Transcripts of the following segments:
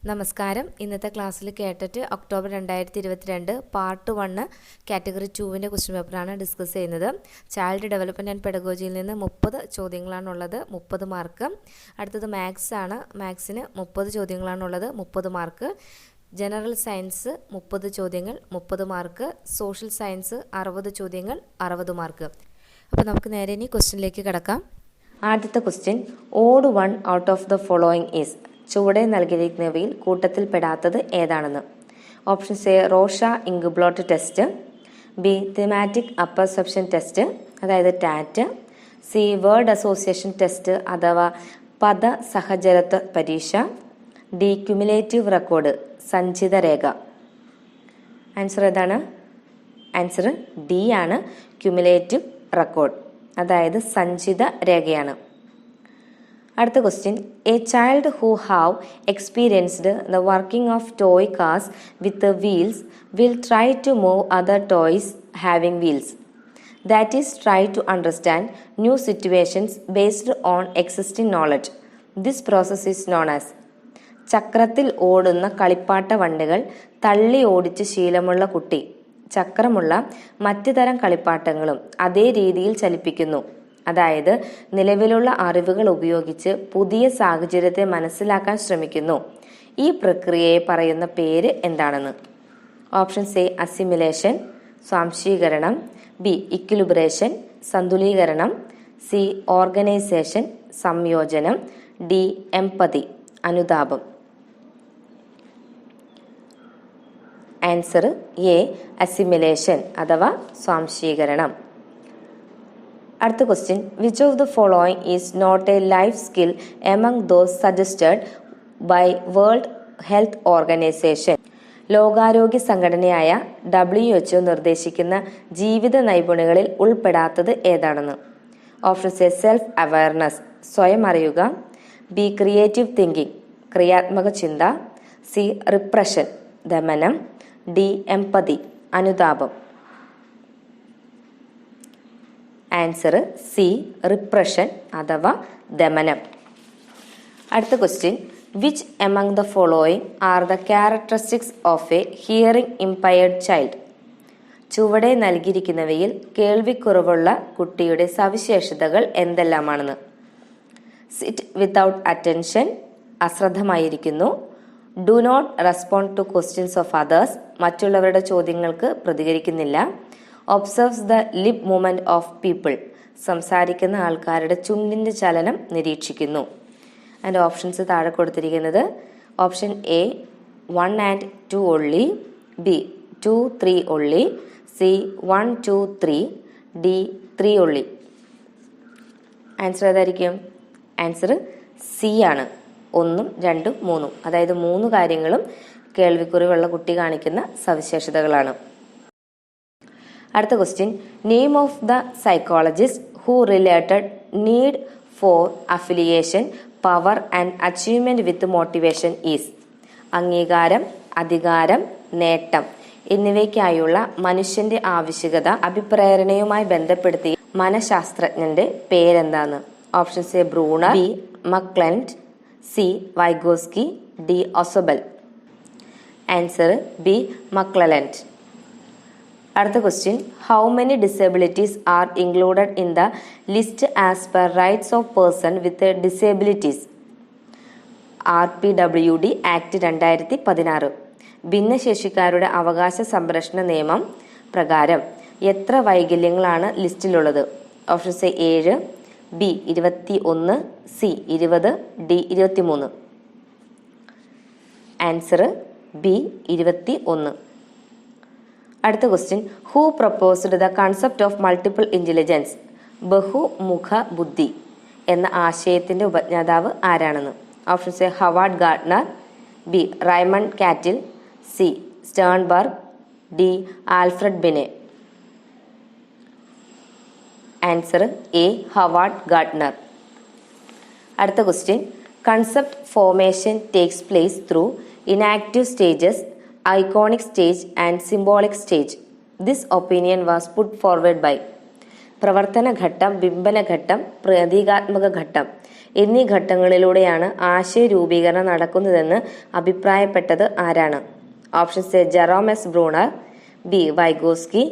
നമസ്കാരം. ഇന്നത്തെ ക്ലാസ്സിൽ കേട്ടിട്ട് ഒക്ടോബർ 2022 പാർട്ട് 1 കാറ്റഗറി 2വിൻ്റെ ക്വസ്റ്റ്യൻ പേപ്പറാണ് ഡിസ്കസ് ചെയ്യുന്നത്. ചൈൽഡ് ഡെവലപ്മെൻറ്റ് ആൻഡ് പെഡഗോജിയിൽ നിന്ന് 30 ചോദ്യങ്ങളാണുള്ളത്, 30 മാർക്ക്. അടുത്തത് മാത്സ് ആണ്. മാത്സിന് 30 ചോദ്യങ്ങളാണുള്ളത്, 30 മാർക്ക്. ജനറൽ സയൻസ് 30 ചോദ്യങ്ങൾ, 30 മാർക്ക്. സോഷ്യൽ സയൻസ് 60 ചോദ്യങ്ങൾ, 60 മാർക്ക്. അപ്പോൾ നമുക്ക് നേരെ ഇനി ക്വസ്റ്റ്യനിലേക്ക് കിടക്കാം. ആദ്യത്തെ question, odd 1 out of the following is. ചുവടെ നൽകിയിരിക്കുന്നവയിൽ കൂട്ടത്തിൽപ്പെടാത്തത് ഏതാണെന്ന്. Options A Rorschach ink blot test, B thematic apperception test അതായത് TAT, C word association test അഥവാ പദ സഹചരത്വ പരീക്ഷ, ഡി ക്യുമുലേറ്റീവ് റെക്കോർഡ് സഞ്ചിത രേഖ. ആൻസർ ഏതാണ്? ആൻസർ ഡി ആണ്, ക്യുമുലേറ്റീവ് റെക്കോർഡ് അതായത് സഞ്ചിത രേഖയാണ്. അടുത്ത question, a child who have experienced the working of toy cars with wheels will try to move other toys having wheels. That is try to understand new situations based on existing knowledge. This process is known as. ചക്രത്തിൽ ഓടുന്ന കളിപ്പാട്ട വണ്ടികൾ തള്ളി ഓടിച്ച് ശീലമുള്ള കുട്ടി ചക്രമുള്ള മറ്റു തരം കളിപ്പാട്ടങ്ങളും അതേ രീതിയിൽ ചലിപ്പിക്കുന്നു. അതായത് നിലവിലുള്ള അറിവുകൾ ഉപയോഗിച്ച് പുതിയ സാഹചര്യത്തെ മനസ്സിലാക്കാൻ ശ്രമിക്കുന്നു. ഈ പ്രക്രിയയെ പറയുന്ന പേര് എന്താണെന്ന്. ഓപ്ഷൻസ് എ അസിമിലേഷൻ സ്വാംശീകരണം, ബി ഇക്വിലിബ്രേഷൻ സന്തുലീകരണം, സി ഓർഗനൈസേഷൻ സംയോജനം, ഡി എംപതി അനുതാപം. ആൻസർ എ അസിമിലേഷൻ അഥവാ സ്വാംശീകരണം. അടുത്ത question, which of the following is not a life skill among those suggested by World Health Organization. ലോകാരോഗ്യ സംഘടനയായ WHO നിർദ്ദേശിക്കുന്ന ജീവിത നൈപുണ്യങ്ങളിൽ ഉൾപ്പെടാത്തത് ഏതാണെന്ന്. ഓപ്ഷൻസ് എ സെൽഫ് അവയർനെസ് സ്വയം അറിയുക, ബി ക്രിയേറ്റീവ് തിങ്കിങ് ക്രിയാത്മക ചിന്ത, സി റിപ്രഷൻ ദമനം, ഡി എംപതി അനുതാപം. ആൻസർ സി റിപ്രഷൻ അഥവാ ദമനം. അടുത്ത question, which among the following are the characteristics of a hearing impaired child. ചുവടെ നൽകിയിരിക്കുന്നവയിൽ കേൾവിക്കുറവുള്ള കുട്ടിയുടെ സവിശേഷതകൾ എന്തെല്ലാമാണെന്ന്. സിറ്റ് വിത്തൗട്ട് അറ്റൻഷൻ അശ്രദ്ധമായിരിക്കുന്നു, do not respond to questions of others മറ്റുള്ളവരുടെ ചോദ്യങ്ങൾക്ക് പ്രതികരിക്കുന്നില്ല, observes the lip movement of people സംസാരിക്കുന്ന ആൾക്കാരുടെ ചുണ്ടിന്റെ ചലനം നിരീക്ഷിക്കുന്നു. അതിൻ്റെ ഓപ്ഷൻസ് താഴെ കൊടുത്തിരിക്കുന്നത്. Option A 1 and 2 only, B 2, 3 only, C 1, 2, 3, D 3 only. Answer ഏതായിരിക്കും? ആൻസർ സി ആണ്, 1, 2, 3 അതായത് 3 കാര്യങ്ങളും കേൾവിക്കുറവുള്ള കുട്ടി കാണിക്കുന്ന സവിശേഷതകളാണ്. അടുത്ത question, name of the psychologist who related need for affiliation power and achievement with motivation is. അംഗീകാരം, അധികാരം, നേട്ടം എന്നിവയ്ക്കായുള്ള മനുഷ്യന്റെ ആവശ്യകത അഭിപ്രേരണയുമായി ബന്ധപ്പെടുത്തി മനഃശാസ്ത്രജ്ഞന്റെ പേരെന്താന്ന്. Options A Bruner, B McClelland, C Vygotsky, D Ausubel. Answer B McClelland. അടുത്ത question, how many disabilities are included in the list as per rights of person with disabilities. RPWD act 2016 ഭിന്നശേഷിക്കാരുടെ അവകാശ സംരക്ഷണ നിയമം പ്രകാരം എത്ര വൈകല്യങ്ങളാണ് ലിസ്റ്റിലുള്ളത്. Options A 7, B 21, C 20, D 23. Answer B 21. അടുത്ത question, who proposed the concept of multiple intelligence ബഹുമുഖ ബുദ്ധി എന്ന ആശയത്തിന്റെ ഉപജ്ഞാതാവ് ആരാണെന്ന്. Options A Howard Gardner, B Raymond Cattell, C Sternberg, D Alfred Binet. Answer A Howard Gardner. അടുത്ത question, concept formation takes place through enactive stages, iconic stage and symbolic stage. This opinion was put forward by. പ്രവർത്തന ഘട്ടം, ബിംബന ഘട്ടം, പ്രതീകാത്മക ഘട്ടം എന്നീ ഘട്ടങ്ങളിലൂടെയാണ് ആശയ രൂപീകരണം നടക്കുന്നതെന്ന് അഭിപ്രായപ്പെട്ടത് ആരാണ്? Options A Jerome S Bruner, B Vygotsky,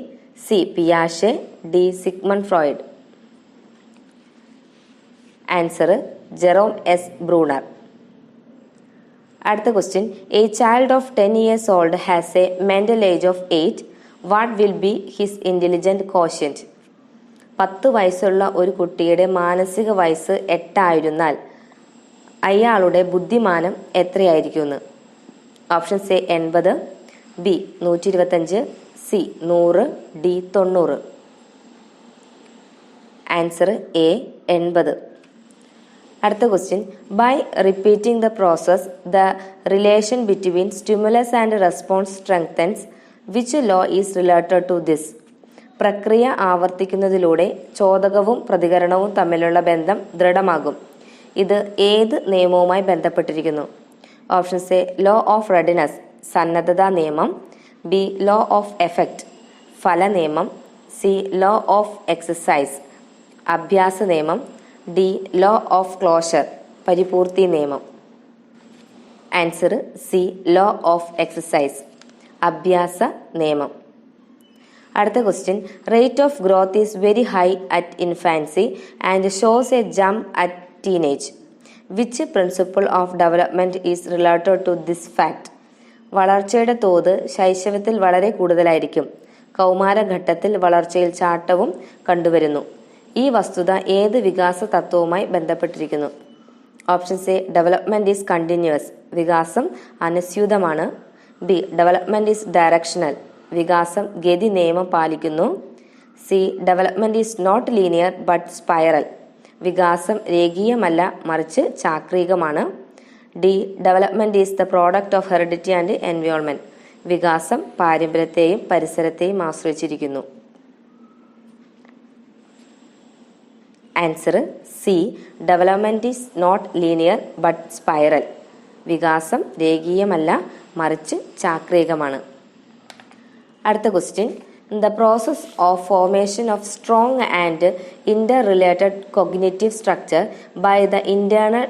C പിയാഷെ, D Sigmund Freud. Answer Jerome S Bruner. അടുത്ത question, a child of 10 years old has a mental age of 8. What will be his intelligent quotient? 10 വയസ്സുള്ള ഒരു കുട്ടിയുടെ മാനസിക വയസ്സ് 8 ആയിരുന്നാൽ അയാളുടെ ബുദ്ധിമാനം എത്രയായിരിക്കുമെന്ന്? Options A 80, B 125, C 100, D 90. Answer A 80. അടുത്ത question, by repeating the process the relation between stimulus and response strengthens. Which law is related to this? പ്രക്രിയ ആവർത്തിക്കുന്നതിലൂടെ ചോദകവും പ്രതികരണവും തമ്മിലുള്ള ബന്ധം ദൃഢമാകും. ഇത് ഏത് നിയമവുമായി ബന്ധപ്പെട്ടിരിക്കുന്നു? Options A law of readiness, സന്നദ്ധതാ നിയമം, ബി ലോ ഓഫ് എഫക്റ്റ്, ഫല നിയമം, സി ലോ ഓഫ് എക്സസൈസ്, അഭ്യാസ നിയമം, ഡി ലോ ഓഫ് ക്ലോഷർ, പരിപൂർത്തി നിയമം. Answer C law of exercise, അഭ്യാസ നിയമം. അടുത്ത question, rate of growth is very high at infancy and shows a jump at teenage. Which principle of development is related to this fact? വളർച്ചയുടെ തോത് ശൈശവത്തിൽ വളരെ കൂടുതലായിരിക്കും. കൗമാരഘട്ടത്തിൽ വളർച്ചയിൽ ചാട്ടവും കണ്ടുവരുന്നു. ഈ വസ്തുത ഏത് വികാസ തത്വവുമായി ബന്ധപ്പെട്ടിരിക്കുന്നു? Options A development is continuous, വികാസം അനുസ്യൂതമാണ്, ബി ഡെവലപ്മെന്റ് ഈസ് ഡയറക്ഷണൽ, വികാസം ഗതി നിയമം പാലിക്കുന്നു, C development is not linear but spiral, വികാസം രേഖീയമല്ല മറിച്ച് ചാക്രികമാണ്, D development is the product of heredity and environment, വികാസം പാരമ്പര്യത്തെയും പരിസരത്തെയും ആശ്രയിച്ചിരിക്കുന്നു. Answer C development is not linear but spiral, വികാസം രേഖീയമല്ല മറിച്ച് ചാക്രികമാണ്. അടുത്ത question, the process of formation of strong and inter related cognitive structure by the internal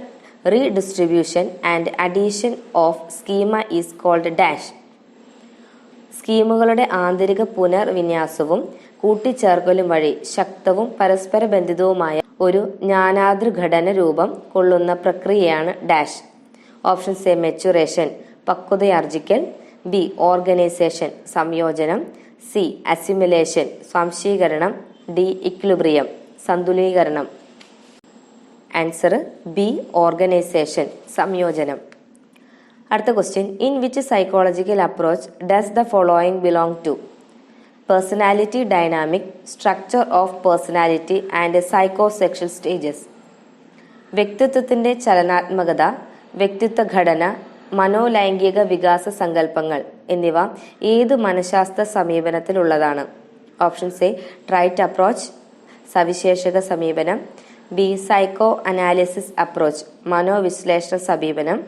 redistribution and addition of schema is called dash. സ്കീമുകളുടെ ആന്തരിക പുനർവിന്യാസവും കൂട്ടിച്ചേർക്കലും വഴി ശക്തവും പരസ്പര ബന്ധിതവുമായ ഒരു ജ്ഞാനാതൃഘടന രൂപം കൊള്ളുന്ന പ്രക്രിയയാണ് ഡാഷ്. ഓപ്ഷൻസ് എ മെച്ചുറേഷൻ, പക്വതയാർജിക്കൽ, ബി ഓർഗനൈസേഷൻ, സംയോജനം, സി അസിമിലേഷൻ, സ്വാംശീകരണം, ഡി ഇക്വിലിബ്രിയം, സന്തുലീകരണം. ആൻസർ ബി ഓർഗനൈസേഷൻ, സംയോജനം. അടുത്ത question, in which psychological approach does the following belong to? Personality dynamic, structure of personality and psychosexual stages. വ്യക്തിത്വത്തിന്റെ ചലനാത്മകത, വ്യക്തിത്വ ഘടന, മനോലൈംഗിക വികാസ സങ്കല്പങ്ങൾ എന്നിവ ഏത് മനഃശാസ്ത്ര സമീപനത്തിലുള്ളതാണ്? ഓപ്ഷൻസ് എ ട്രൈറ്റ് അപ്രോച്ച്, സവിശേഷക സമീപനം, ബി സൈക്കോ അനാലിസിസ് അപ്രോച്ച്, മനോവിശ്ലേഷണ സമീപനം,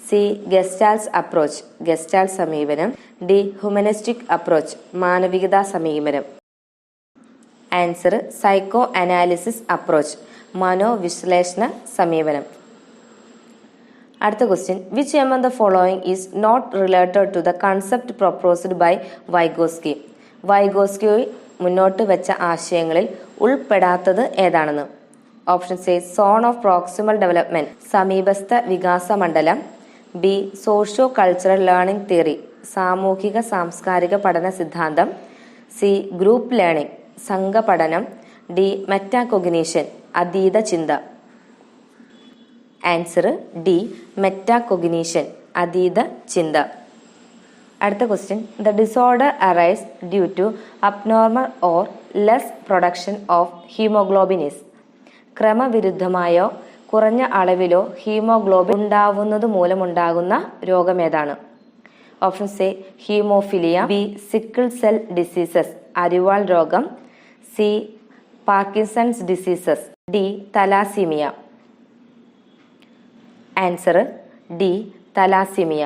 സി ഗസ്റ്റാൾസ് അപ്രോച്ച്, ഗസ്റ്റാൾ സമീപനം, ഡി ഹ്യൂമനിസ്റ്റിക് അപ്രോച്ച്, മാനവികതാ സമീപനം. ആൻസർ സൈക്കോ അനാലിസിസ് അപ്രോച്ച്, മനോവിശ്ലേഷണ സമീപനം. അടുത്ത question, which among the following is not related to the concept proposed by Vygotsky? Vygotsky മുന്നോട്ട് വെച്ച ആശയങ്ങളിൽ ഉൾപ്പെടാത്തത് ഏതാണെന്ന്? Options A zone of proximal development, സമീപസ്ഥ വികാസ മണ്ഡലം, B socio cultural learning theory, സാമൂഹിക സാംസ്കാരിക പഠന സിദ്ധാന്തം, സി ഗ്രൂപ്പ് ലേണിംഗ്, സംഘപഠനം, ഡി മെറ്റാകൊഗ്നീഷൻ, അതീത ചിന്ത. ആൻസർ ഡി മെറ്റാകൊഗ്നീഷൻ, അതീത ചിന്ത. അടുത്ത question, the disorder arise due to abnormal or less production of haemoglobin is. ക്രമവിരുദ്ധമായോ കുറഞ്ഞ അളവിലോ ഹീമോഗ്ലോബിൻ ഉണ്ടാവുന്നത് മൂലമുണ്ടാകുന്ന രോഗമേതാണ്? Options A haemophilia, B sickle cell diseases, അരിവാൾ രോഗം, C Parkinson's diseases, D thalassaemia. Answer D thalassaemia.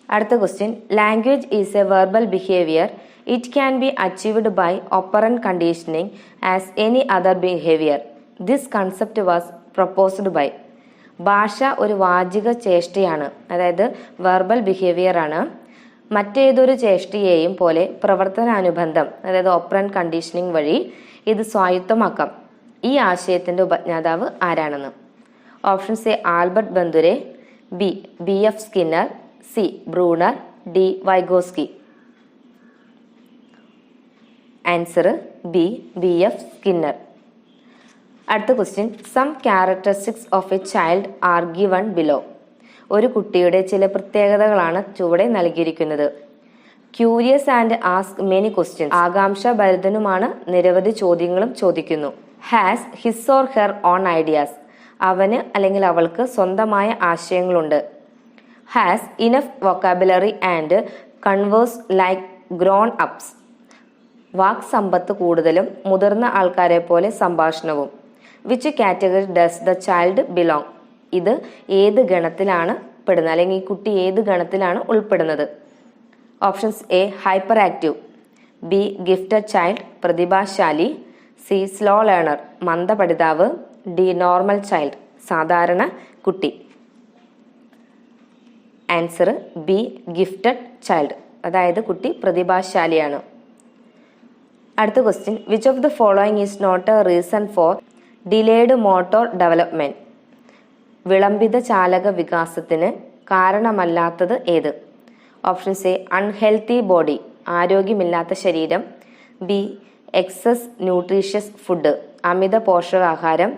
അടുത്ത question, language is a verbal behaviour. It can be achieved by operant conditioning as any other behaviour. This concept was proposed by. ഭാഷ ഒരു വാചിക ചേഷ്ടയാണ്, അതായത് verbal behaviour ആണ്. മറ്റേതൊരു ചേഷ്ടയെയും പോലെ പ്രവർത്തനാനുബന്ധം, അതായത് operant conditioning വഴി ഇത് സ്വായത്തമാക്കാം. ഈ ആശയത്തിന്റെ ഉപജ്ഞാതാവ് ആരാണെന്ന്? Options A Albert Bandura, B BF Skinner, C Bruner, D Vygotsky. Answer B BF Skinner. അടുത്ത question, some characteristics of a child are given below. ഒരു കുട്ടിയുടെ ചില പ്രത്യേകതകളാണ് ചുവടെ നൽകിയിരിക്കുന്നത്. Curious and ask many questions, ആകാംക്ഷാഭരിതനുമാണ്, നിരവധി ചോദ്യങ്ങളും ചോദിക്കുന്നു. Has his or her own ideas, അവന് അല്ലെങ്കിൽ അവൾക്ക് സ്വന്തമായ ആശയങ്ങളുണ്ട്. Has enough vocabulary and converse like grown ups, വാക് സമ്പത്ത് കൂടുതലും മുതിർന്ന ആൾക്കാരെ പോലെ സംഭാഷണവും. Which category does the child belong, ഇത് ഏത് ഗണത്തിലാണ് പെടുന്നത്, അല്ലെങ്കിൽ ഈ കുട്ടി ഏത് ഗണത്തിലാണ് ഉൾപ്പെടുന്നത്? Options A hyper active, B gifted child പ്രതിഭാശാലി, സി സ്ലോ ലേണർ മന്ദപഠിതാവ്, ഡി നോർമൽ ചൈൽഡ് സാധാരണ കുട്ടി. ആൻസർ ബി ഗിഫ്റ്റഡ് ചൈൽഡ്, അതായത് കുട്ടി പ്രതിഭാശാലിയാണ്. അടുത്ത question, which of the following is not a reason for delayed motor development, വിളംബിത ചാലക വികാസത്തിന് കാരണമല്ലാത്തത് ഏത്? ഓപ്ഷൻസ് എ അൺഹെൽത്തി ബോഡി, ആരോഗ്യമില്ലാത്ത ശരീരം, ബി എക്സസ് ന്യൂട്രീഷ്യസ് ഫുഡ്, അമിത പോഷകാഹാരം,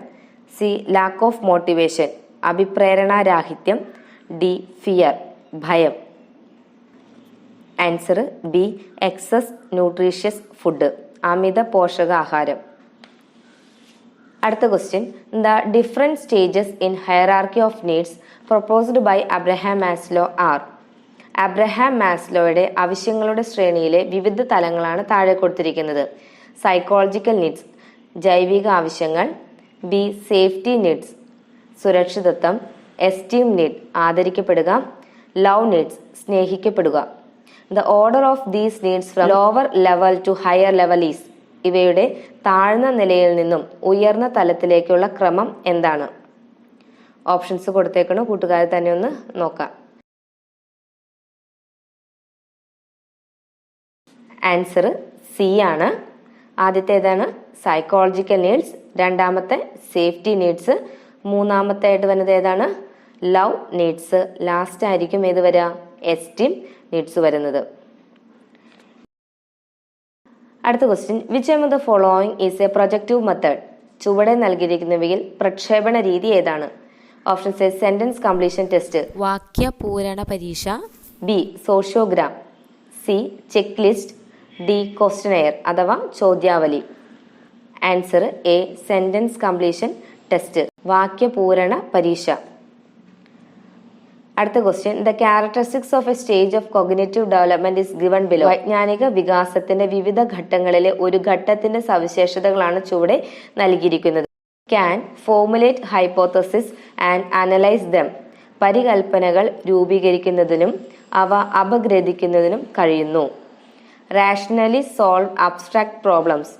സി ലാക്ക് ഓഫ് മോട്ടിവേഷൻ, അഭിപ്രേരണാരാഹിത്യം, ഡി ഫിയർ ഭയം. Answer B excess nutritious food, അമിത പോഷകാഹാരം. അടുത്ത question, the different stages in hierarchy of needs proposed by Abraham Maslow are. Abraham മാസ്ലോയുടെ ആവശ്യങ്ങളുടെ ശ്രേണിയിലെ വിവിധ തലങ്ങളാണ് താഴെ കൊടുത്തിരിക്കുന്നത്. സൈക്കോളജിക്കൽ നീഡ്സ് ജൈവിക ആവശ്യങ്ങൾ, ബി സേഫ്റ്റി നീഡ്സ് സുരക്ഷിതത്വം, എസ്റ്റീം നീഡ് ആദരിക്കപ്പെടുക, ലവ് നീഡ്സ് സ്നേഹിക്കപ്പെടുക. The order of these needs from lower level to higher level is, ഇവയുടെ താഴ്ന്ന നിലയിൽ നിന്നും ഉയർന്ന തലത്തിലേക്കുള്ള ക്രമം എന്താണ്? ഓപ്ഷൻസ് കൊടുത്തേക്കണം, കൂട്ടുകാരെ തന്നെ ഒന്ന് നോക്കാം. ആൻസർ സി ആണ്. ആദ്യത്തെ ഏതാണ്? സൈക്കോളജിക്കൽ നീഡ്സ്, രണ്ടാമത്തെ സേഫ്റ്റി നീഡ്സ്, മൂന്നാമത്തെ ആയിട്ട് വരുന്നത് ഏതാണ്? ലവ് നീഡ്സ്, ലാസ്റ്റ് ആയിരിക്കും ഏത് വരിക? എസ്റ്റീം നീഡ്സ് വരുന്നത്. അടുത്ത question, which among the following is a projective method. ചുവടെ നൽകിയിരിക്കുന്നവയിൽ പ്രക്ഷേപണ രീതി ഏതാണ്? Options A sentence completion test, വാക്യ പൂരണ പരീക്ഷ, B sociogram, C check list, D questionnaire അഥവാ ചോദ്യാവലി. Answer A sentence completion test, വാക്യപൂരണ പരീക്ഷ. അടുത്ത question, the characteristics of a stage of cognitive development is given below. വൈജ്ഞാനിക വികാസത്തിന്റെ വിവിധ ഘട്ടങ്ങളിലെ ഒരു ഘട്ടത്തിന്റെ സവിശേഷതകളാണ് ചുവടെ നൽകിയിരിക്കുന്നത്. Can formulate hypothesis and analyse dum, പരികൽപ്പനകൾ രൂപീകരിക്കുന്നതിനും അവ അപഗ്രഥിക്കുന്നതിനും കഴിയുന്നു. റാഷണലി സോൾവ് അബ്സ്ട്രാക്ട് പ്രോബ്ലംസ്,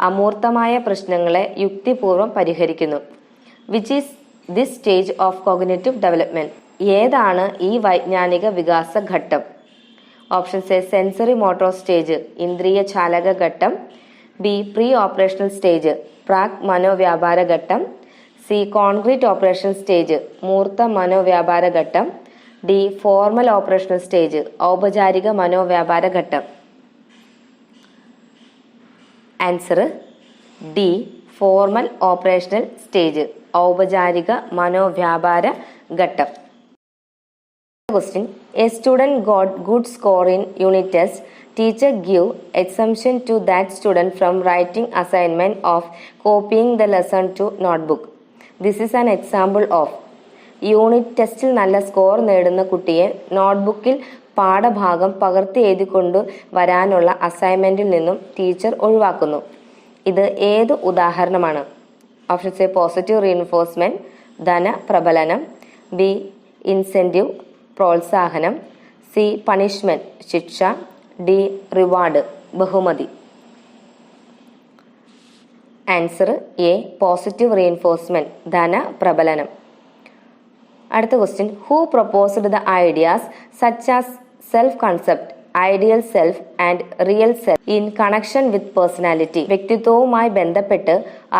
അമൂർത്തമായ പ്രശ്നങ്ങളെ യുക്തിപൂർവം പരിഹരിക്കുന്നു. Which is this stage of cognitive development, ഏതാണ് ഈ വൈജ്ഞാനിക വികാസ ഘട്ടം? Options A sensory motor stage, ഇന്ദ്രിയ ചാലക ഘട്ടം, ബി പ്രീ ഓപ്പറേഷണൽ സ്റ്റേജ്, പ്രാക് മനോവ്യാപാര ഘട്ടം, സി കോൺക്രീറ്റ് ഓപ്പറേഷൻ സ്റ്റേജ്, മൂർത്ത മനോവ്യാപാര ഘട്ടം, ഡി ഫോർമൽ ഓപ്പറേഷണൽ സ്റ്റേജ്, ഔപചാരിക മനോവ്യാപാര ഘട്ടം. Answer D formal operational stage, ഔപചാരിക മനോവ്യാപാര ഘട്ടം. Question, a student got good score in unit test. Teacher give exemption to that student from writing assignment of copying the lesson to notebook. This is an example of. Unit ടെസ്റ്റിൽ നല്ല score നേടുന്ന കുട്ടിയെ നോട്ട്ബുക്കിൽ പാഠഭാഗം പകർത്തി എഴുതിക്കൊണ്ട് വരാനുള്ള അസൈൻമെന്റിൽ നിന്നും teacher ഒഴിവാക്കുന്നു. ഇത് ഏത് ഉദാഹരണമാണ്? ഓപ്ഷൻസ് എ പോസിറ്റീവ് റീഇൻഫോഴ്സ്മെന്റ്, ധന പ്രബലനം, ബി ഇൻസെന്റീവ് പ്രോത്സാഹനം, സി പണിഷ്മെന്റ് ശിക്ഷ, ഡി റിവാർഡ് ബഹുമതി. ആൻസർ എ പോസിറ്റീവ് റീഇൻഫോഴ്സ്മെന്റ്, ധന പ്രബലനം. അടുത്ത question, who proposed the ideas such as self concept, ideal self and real self in connection with personality? വ്യക്തിത്വവുമായി ബന്ധപ്പെട്ട്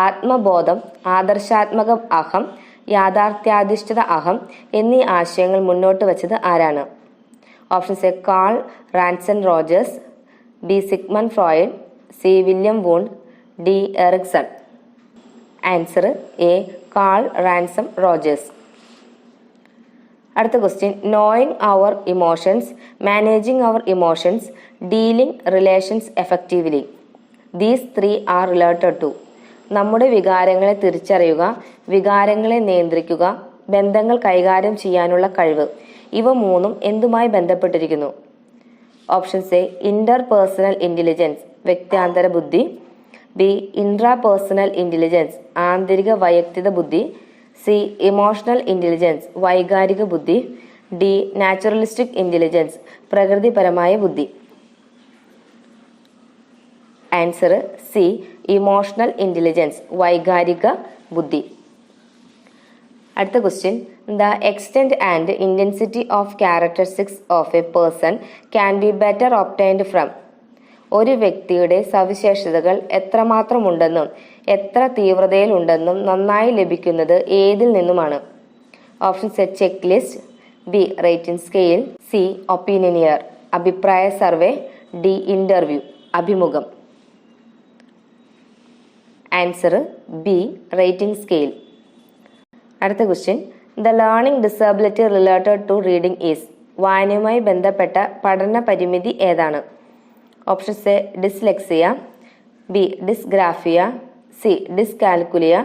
ആത്മബോധം, ആദർശാത്മക അഹം, യാഥാർത്ഥ്യാധിഷ്ഠിത അഹം എന്നീ ആശയങ്ങൾ മുന്നോട്ട് വച്ചത് ആരാണ്? Options A Carl Ransom Rogers, B Sigmund Freud, C William Wundt, D Erikson. Answer A Carl Ransom Rogers. അടുത്ത question, knowing our emotions, managing our emotions, dealing relations effectively. These three are related to. നമ്മുടെ വികാരങ്ങളെ തിരിച്ചറിയുക, വികാരങ്ങളെ നിയന്ത്രിക്കുക, ബന്ധങ്ങൾ കൈകാര്യം ചെയ്യാനുള്ള കഴിവ്, ഇവ മൂന്നും എന്തുമായി ബന്ധപ്പെട്ടിരിക്കുന്നു? Options A inter personal intelligence, വ്യക്തിയാന്തര ബുദ്ധി, ബി ഇൻട്രാ പേഴ്സണൽ ഇന്റലിജൻസ്, ആന്തരിക വൈയക്തിക ബുദ്ധി, സി ഇമോഷണൽ ഇന്റലിജൻസ്, വൈകാരിക ബുദ്ധി, ഡി നാച്ചുറലിസ്റ്റിക് ഇന്റലിജൻസ്, പ്രകൃതിപരമായ ബുദ്ധി. ആൻസർ സി ഇമോഷണൽ ഇന്റലിജൻസ്, വൈകാരിക ബുദ്ധി. അടുത്ത question, the extent and intensity of characteristics of A person can be better obtained from. ഒരു വ്യക്തിയുടെ സവിശേഷതകൾ എത്രമാത്രമുണ്ടെന്നും എത്ര തീവ്രതയിലുണ്ടെന്നും നന്നായി ലഭിക്കുന്നത് ഏതിൽ നിന്നുമാണ്? Options A check list, B rating scale, C opinionnaire, അഭിപ്രായ സർവേ, ഡി ഇന്റർവ്യൂ, അഭിമുഖം. Answer B rating scale. അടുത്ത question, the learning disability related to reading is. വായനയുമായി ബന്ധപ്പെട്ട പഠന പരിമിതി ഏതാണ്? Options A dyslexia, B dysgraphia, C dyscalculia,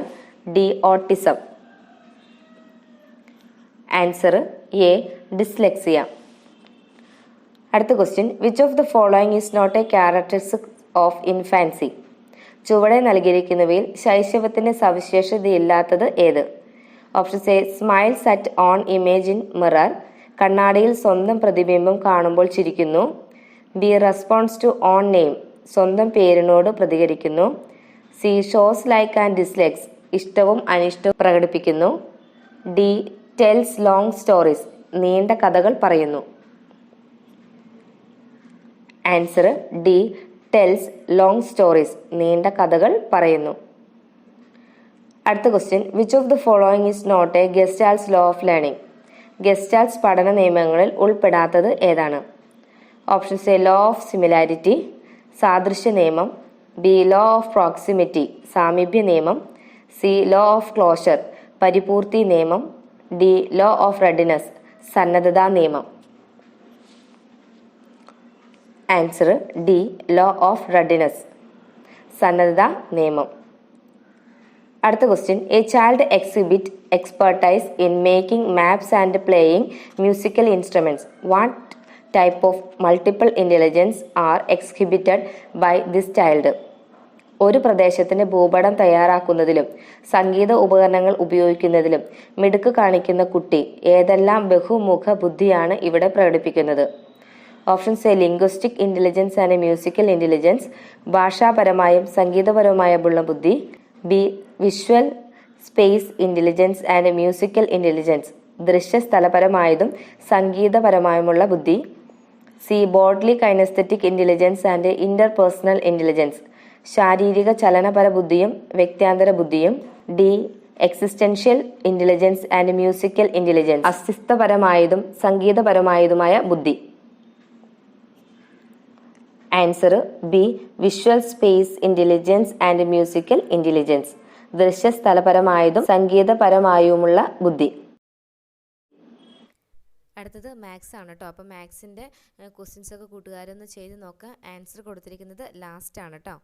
D autism. Answer A dyslexia. അടുത്ത question, which of the following is not a characteristic of infancy. ചുവടെ നൽകിയിരിക്കുന്നവയിൽ ശൈശവത്തിന്റെ സവിശേഷതയില്ലാത്തത് ഏത്? Options A smiles at on image in mirror, കണ്ണാടിയിൽ സ്വന്തം പ്രതിബിംബം കാണുമ്പോൾ ചിരിക്കുന്നു, B response to own name, സ്വന്തം പേരിനോട് പ്രതികരിക്കുന്നു, C shows like and dislikes, ഇഷ്ടവും അനിഷ്ടവും പ്രകടിപ്പിക്കുന്നു, ഡി ടെൽസ് ലോങ് സ്റ്റോറീസ്, നീണ്ട കഥകൾ പറയുന്നു. Answer D tells long stories, നീണ്ട കഥകൾ പറയുന്നു. അടുത്ത question, which of the following is not a Gestalt's law of learning. Gestalt's പഠന നിയമങ്ങളിൽ ഉൾപ്പെടാത്തത് ഏതാണ്? Options A law of similarity, സാദൃശ്യ നിയമം, ബി ലോ ഓഫ് പ്രോക്സിമിറ്റി, സാമീപ്യ നിയമം, സി ലോ ഓഫ് ക്ലോഷർ, പരിപൂർത്തി നിയമം, ഡി ലോ ഓഫ് റെഡിനെസ്, സന്നദ്ധതാ നിയമം. Answer D law of readiness, സന്നദ്ധതാ നിയമം. അടുത്ത question, a child exhibit expertise in making maps and playing musical instruments. What type of multiple intelligence are exhibited by this child. ഒരു പ്രദേശത്തിന്റെ ഭൂപടം തയ്യാറാക്കുന്നതിലും സംഗീത ഉപകരണങ്ങൾ ഉപയോഗിക്കുന്നതിലും മിടുക്ക് കാണിക്കുന്ന കുട്ടി ഏതെല്ലാം ബഹുമുഖ ബുദ്ധിയാണ് ഇവിടെ പ്രകടിപ്പിക്കുന്നത്? Options A linguistic intelligence and musical intelligence, ഭാഷാപരമായും സംഗീതപരമായുള്ള ബുദ്ധി, B visual space intelligence and musical intelligence, ദൃശ്യസ്ഥലപരമായതും സംഗീതപരമായുമുള്ള ബുദ്ധി, C bodily kinesthetic intelligence and interpersonal intelligence, ശാരീരിക ചലനപര ബുദ്ധിയും വ്യക്തിയാന്തര ബുദ്ധിയും, D existential intelligence and musical intelligence, അസ്തിത്വപരമായതും സംഗീതപരമായതുമായ ബുദ്ധി. Answer B visual space intelligence and musical intelligence, ദൃശ്യസ്ഥലപരമായതും സംഗീതപരമായുമുള്ള ബുദ്ധി. അടുത്തത് മാത്സ് ആണ് കേട്ടോ. അപ്പോൾ മാത്സിൻ്റെ ക്വസ്റ്റ്യൻസ് ഒക്കെ കൂട്ടുകാരൊന്ന് ചെയ്ത് നോക്കുക. ആൻസർ കൊടുത്തിരിക്കുന്നത് ലാസ്റ്റ് ആണ് കേട്ടോ.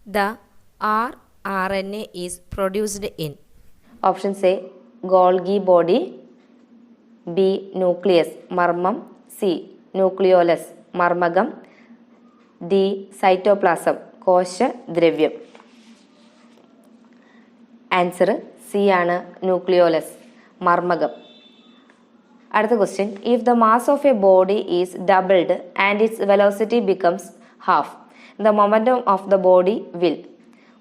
the rRNA is produced in? Options A. Golgi body, B. Nucleus, മർമ്മം, C. Nucleolus, മർമ്മകം, D. Cytoplasm, കോശദ്രവ്യം. ആൻസർ സി ആണ്, ന്യൂക്ലിയോലസ്, മർമ്മകം. അടുത്ത question, if the mass of a body is doubled and its velocity becomes half, the momentum of the body will.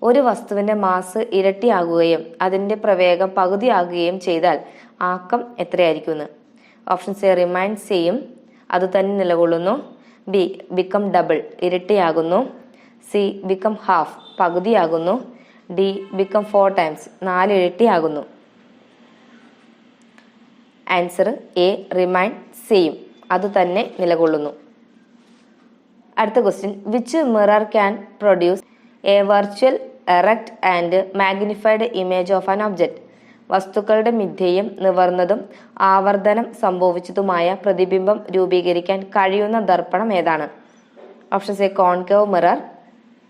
ഒരു വസ്തുവിന്റെ mass ഇരട്ടിയാകുകയും അതിന്റെ പ്രവേഗം പകുതിയാകുകയും ചെയ്താൽ ആക്കം എത്രയായിരിക്കും? Options A. റിമൈൻ സെയിം, അത് തന്നെ നിലകൊള്ളുന്നു. ബി. ബിക്കം ഡബിൾ, ഇരട്ടിയാകുന്നു. സി. ബിക്കം ഹാഫ്, പകുതിയാകുന്നു. ഡി. ബിക്കം 4 ടൈംസ്, 4 ഇരട്ടിയാകുന്നു. Answer A. റിമൈൻ സെയിം, അത് തന്നെ നിലകൊള്ളുന്നു. അടുത്ത question, which mirror can produce a virtual erect and magnified image of an object? വസ്തുക്കളുടെ മിഥ്യയും നിവർന്നതും ആവർത്തനം സംഭവിച്ചതുമായ പ്രതിബിംബം രൂപീകരിക്കാൻ കഴിയുന്ന ദർപ്പണം ഏതാണ്? Options A. Concave mirror,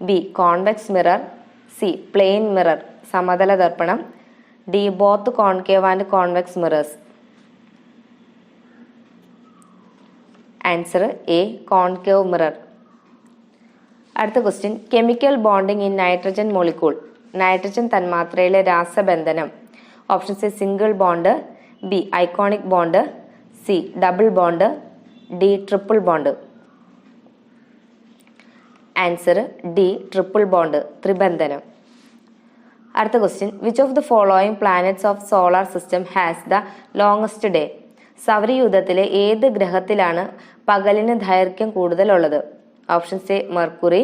B. Convex mirror, C. Plane mirror, സമതല ദർപ്പണം, D. Both concave and convex mirrors. Answer A. Concave mirror. അടുത്ത question, chemical bonding in nitrogen molecule, nitrogen തന്മാത്രയിലെ രാസബന്ധനം. Options A. Single bond, B. Ionic bond, C. Double bond, D. Triple bond. Answer D. Triple bond, ത്രിബന്ധനം. അടുത്ത question, which of the following planets of solar system has the longest day? സൗരയൂഥത്തിലെ ഏത് ഗ്രഹത്തിലാണ് പകലിന് ദൈർഘ്യം കൂടുതലുള്ളത്? Options A. Mercury,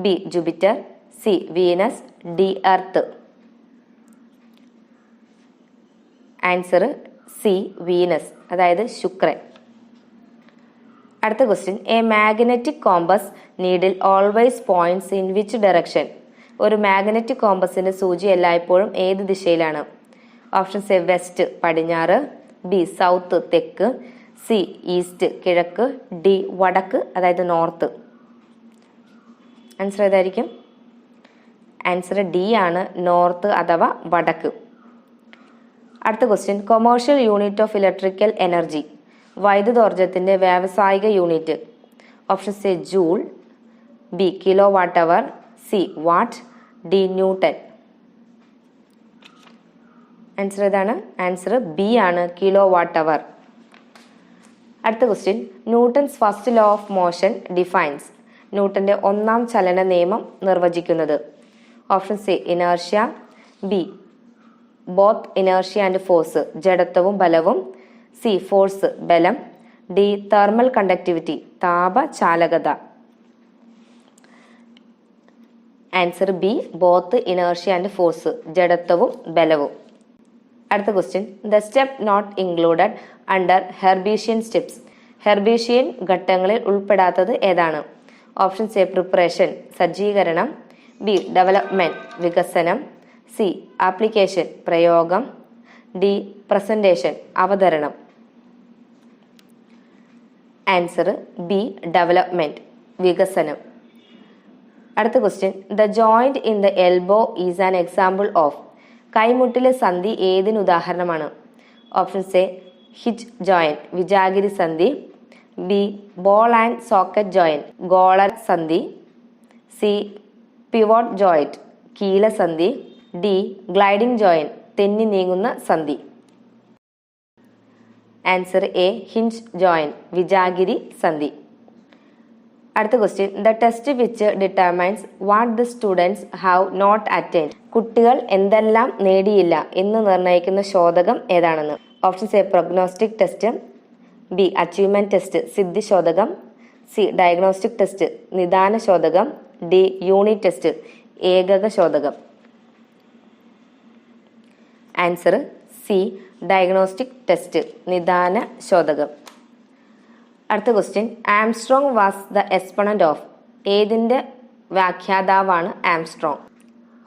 B. Jupiter, C. Venus, D. Earth. Answer C. Venus, അതായത് ശുക്രൻ. അടുത്ത question, a magnetic compass needle always points in which direction? ഒരു magnetic കോമ്പസിന്റെ സൂചി എല്ലായ്പ്പോഴും ഏത് ദിശയിലാണ്? Options A. വെസ്റ്റ്, പടിഞ്ഞാറ്, ബി. സൗത്ത്, തെക്ക്, സി. ഈസ്റ്റ്, കിഴക്ക്, ഡി. വടക്ക്, അതായത് നോർത്ത്. ആൻസർ ഏതായിരിക്കും? ആൻസർ ഡി ആണ്, നോർത്ത് അഥവാ വടക്ക്. അടുത്ത question, commercial unit of electrical energy, വൈദ്യുതോർജ്ജത്തിന്റെ വ്യാവസായിക unit. Options A. Joule, B. Kilowatt hour, C. Watt, D. Newton. Answer ഏതാണ്? ആൻസർ ബി ആണ്, കിലോ വാട്ട് അവർ. അടുത്ത question, Newton's first law of motion defines, ന്യൂട്ടന്റെ ഒന്നാം ചലന നിയമം നിർവചിക്കുന്നത്. Options A. Inertia, B. Both inertia and force, ജഡത്വവും ബലവും, സി. ഫോഴ്സ്, ബലം, ഡി. തെർമൽ കണ്ടക്ടിവിറ്റി, താപചാലകത. Answer B. Both inertia and force, ജഡത്വവും ബലവും. അടുത്ത question, the step not included under Herbartian steps, Herbartian ഘട്ടങ്ങളിൽ ഉൾപ്പെടാത്തത് ഏതാണ്? Options A. പ്രിപ്പറേഷൻ, സജ്ജീകരണം, ബി. ഡെവലപ്മെന്റ്, വികസനം, സി. ആപ്ലിക്കേഷൻ, പ്രയോഗം, ഡി. പ്രസന്റേഷൻ, അവതരണം. Answer B. ഡെവലപ്മെന്റ്, വികസനം. അടുത്ത question, the joint in the elbow is an example of, കൈമുട്ടിലെ സന്ധി ഏതിന് ഉദാഹരണമാണ്? Options A. ഹിച്ച് ജോയിന്റ്, വിജാഗിരി സന്ധി, B. Ball and socket joint, ഗോളൻ സന്ധി, സി. പിവോട്ട് ജോയിന്റ്, കീലസന്ധി, ഡി. ഗ്ലൈഡിംഗ് ജോയിന്റ്, തെന്നി നീങ്ങുന്ന സന്ധി. Answer A. ഹിഞ്ച് ജോയിന്റ്, വിജാഗിരി സന്ധി. അടുത്ത question, the test which determines what the students have not attained, കുട്ടികൾ എന്തെല്ലാം നേടിയില്ല എന്ന് നിർണ്ണയിക്കുന്ന ശോധകം ഏതാണെന്ന്? Options A. Prognostic test, B. Achievement test, സിദ്ധി ശോധകം, സി. ഡയഗ്നോസ്റ്റിക് ടെസ്റ്റ്, നിദാന ശോധകം, ഡി. യൂണിറ്റ് ടെസ്റ്റ്, ഏകക ശോധകം. Answer C. ഡയഗ്നോസ്റ്റിക് ടെസ്റ്റ്, നിദാന ശോധകം. അടുത്ത question, Armstrong was the exponent of, ഏതിന്റെ വ്യാഖ്യാതാവാണ് Armstrong?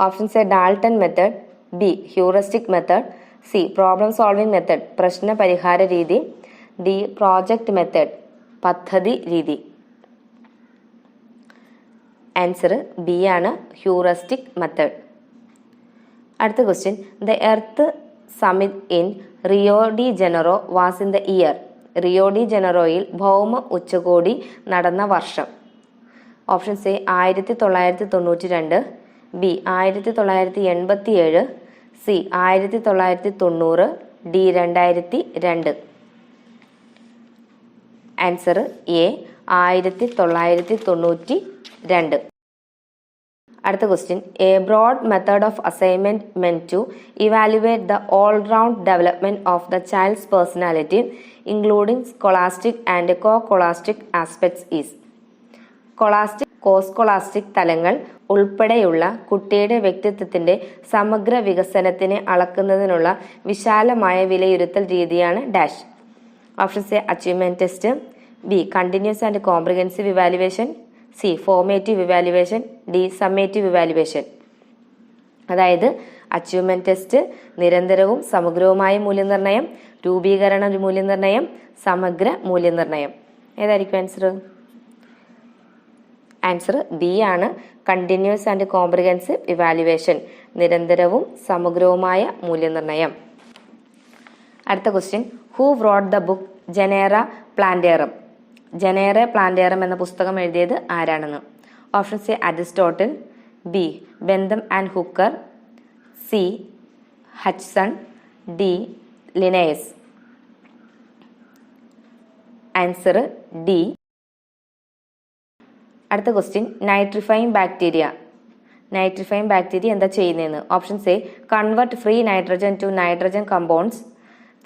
Options A. Dalton method, B. Heuristic method, C. Problem solving method, പ്രശ്ന പരിഹാര രീതി, ഡി. പ്രോജക്റ്റ് മെത്തേഡ്, പദ്ധതി രീതി. ആൻസർ ബി ആണ്, ഹ്യൂറിസ്റ്റിക് മെത്തേഡ്. അടുത്ത question, the earth Summit in Rio de Janeiro was in the year. Rio de ജനറോയിൽ ഭൗമ ഉച്ചകോടി നടന്ന വർഷം. Options A 1992, B 1987, C 1990, D 2002. Answer A 1992. അടുത്ത question, a broad method of assignment മെന്റ് to evaluate the all round development of the child's personality including scholastic and co-scholastic aspects is. Scholastic, co-scholastic തലങ്ങൾ ഉൾപ്പെടെയുള്ള കുട്ടിയുടെ വ്യക്തിത്വത്തിന്റെ സമഗ്ര വികസനത്തിനെ അളക്കുന്നതിനുള്ള വിശാലമായ വിലയിരുത്തൽ രീതിയാണ് dash. Options A achievement test, B continuous and comprehensive evaluation, C formative evaluation, D summative evaluation. അതായത് അച്ചീവ്മെന്റ് ടെസ്റ്റ്, നിരന്തരവും സമഗ്രവുമായ മൂല്യനിർണ്ണയം, രൂപീകരണ മൂല്യനിർണ്ണയം, സമഗ്ര മൂല്യനിർണ്ണയം. ഏതായിരിക്കും ആൻസർ? ആൻസർ ഡി ആണ്, കണ്ടിന്യൂസ് ആൻഡ് കോംപ്രിഹെൻസീവ് ഇവാലുവേഷൻ, നിരന്തരവും സമഗ്രവുമായ മൂല്യനിർണ്ണയം. അടുത്ത question, who wrote the book Genera Plantarum. Genera Plantarum എന്ന പുസ്തകം എഴുതിയത് ആരാണെന്ന്. Options A Aristotle, B Bentham and Hooker, C Hutchinson, D Linnaeus. Answer D. അടുത്ത question, nitrifying bacteria. Nitrifying bacteria എന്താ ചെയ്യുന്നതെന്ന്. Options A convert free nitrogen to nitrogen compounds.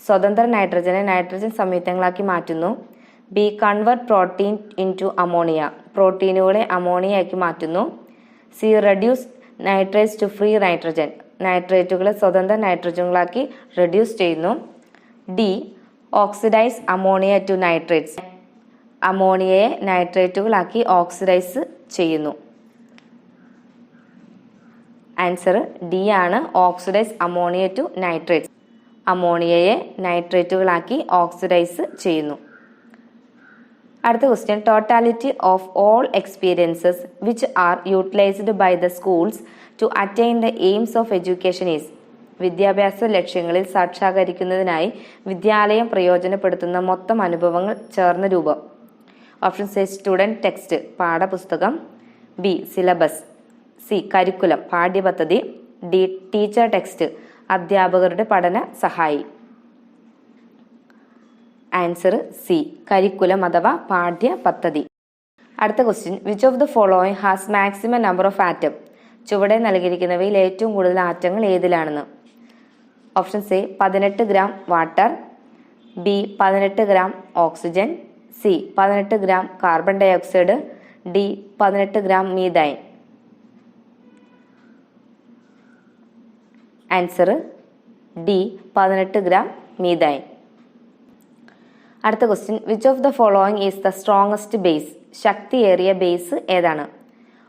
സ്വതന്ത്ര നൈട്രജനെ nitrogen സംയുക്തങ്ങളാക്കി മാറ്റുന്നു. B convert protein into ammonia. പ്രോട്ടീനുകളെ അമോണിയയാക്കി മാറ്റുന്നു. C reduce nitrates to free nitrogen. നൈട്രേറ്റുകളെ സ്വതന്ത്ര നൈട്രജനുകളാക്കി റെഡ്യൂസ് ചെയ്യുന്നു. D oxidise ammonia to nitrates. അമോണിയയെ നൈട്രേറ്റുകളാക്കി ഓക്സിഡൈസ് ചെയ്യുന്നു. ആൻസർ ഡി ആണ്, ഓക്സിഡൈസ് അമോണിയ ടു നൈട്രേറ്റ്സ്. അമോണിയയെ നൈട്രേറ്റുകളാക്കി ഓക്സിഡൈസ് ചെയ്യുന്നു. അടുത്ത question, totality of all experiences which are utilised by the schools to attain the aims of education is. വിദ്യാഭ്യാസ ലക്ഷ്യങ്ങളിൽ സാക്ഷാത്കരിക്കുന്നതിനായി വിദ്യാലയം പ്രയോജനപ്പെടുത്തുന്ന മൊത്തം അനുഭവങ്ങൾ ചേർന്ന രൂപം. ഓപ്ഷൻസ് എ സ്റ്റുഡൻറ് ടെക്സ്റ്റ്, പാഠപുസ്തകം, ബി സിലബസ്, സി കരിക്കുലം, പാഠ്യപദ്ധതി, ഡി ടീച്ചർ ടെക്സ്റ്റ്, അധ്യാപകരുടെ പഠന സഹായി. ആൻസർ സി കരിക്കുലം അഥവാ പാഠ്യപദ്ധതി. അടുത്ത question, which of the following has maximum number of atom. ചുവടെ നൽകിയിരിക്കുന്നവയിൽ ഏറ്റവും കൂടുതൽ ആറ്റങ്ങൾ ഏതിലാണെന്ന്. Options A 18 gram water, B 18 gram oxygen, C 18 gram carbon dioxide, D 18 gram methane. Answer D 18 gram methane. അടുത്ത question, which of the following is the strongest base. ശക്തിയേറിയ base ഏതാണ്.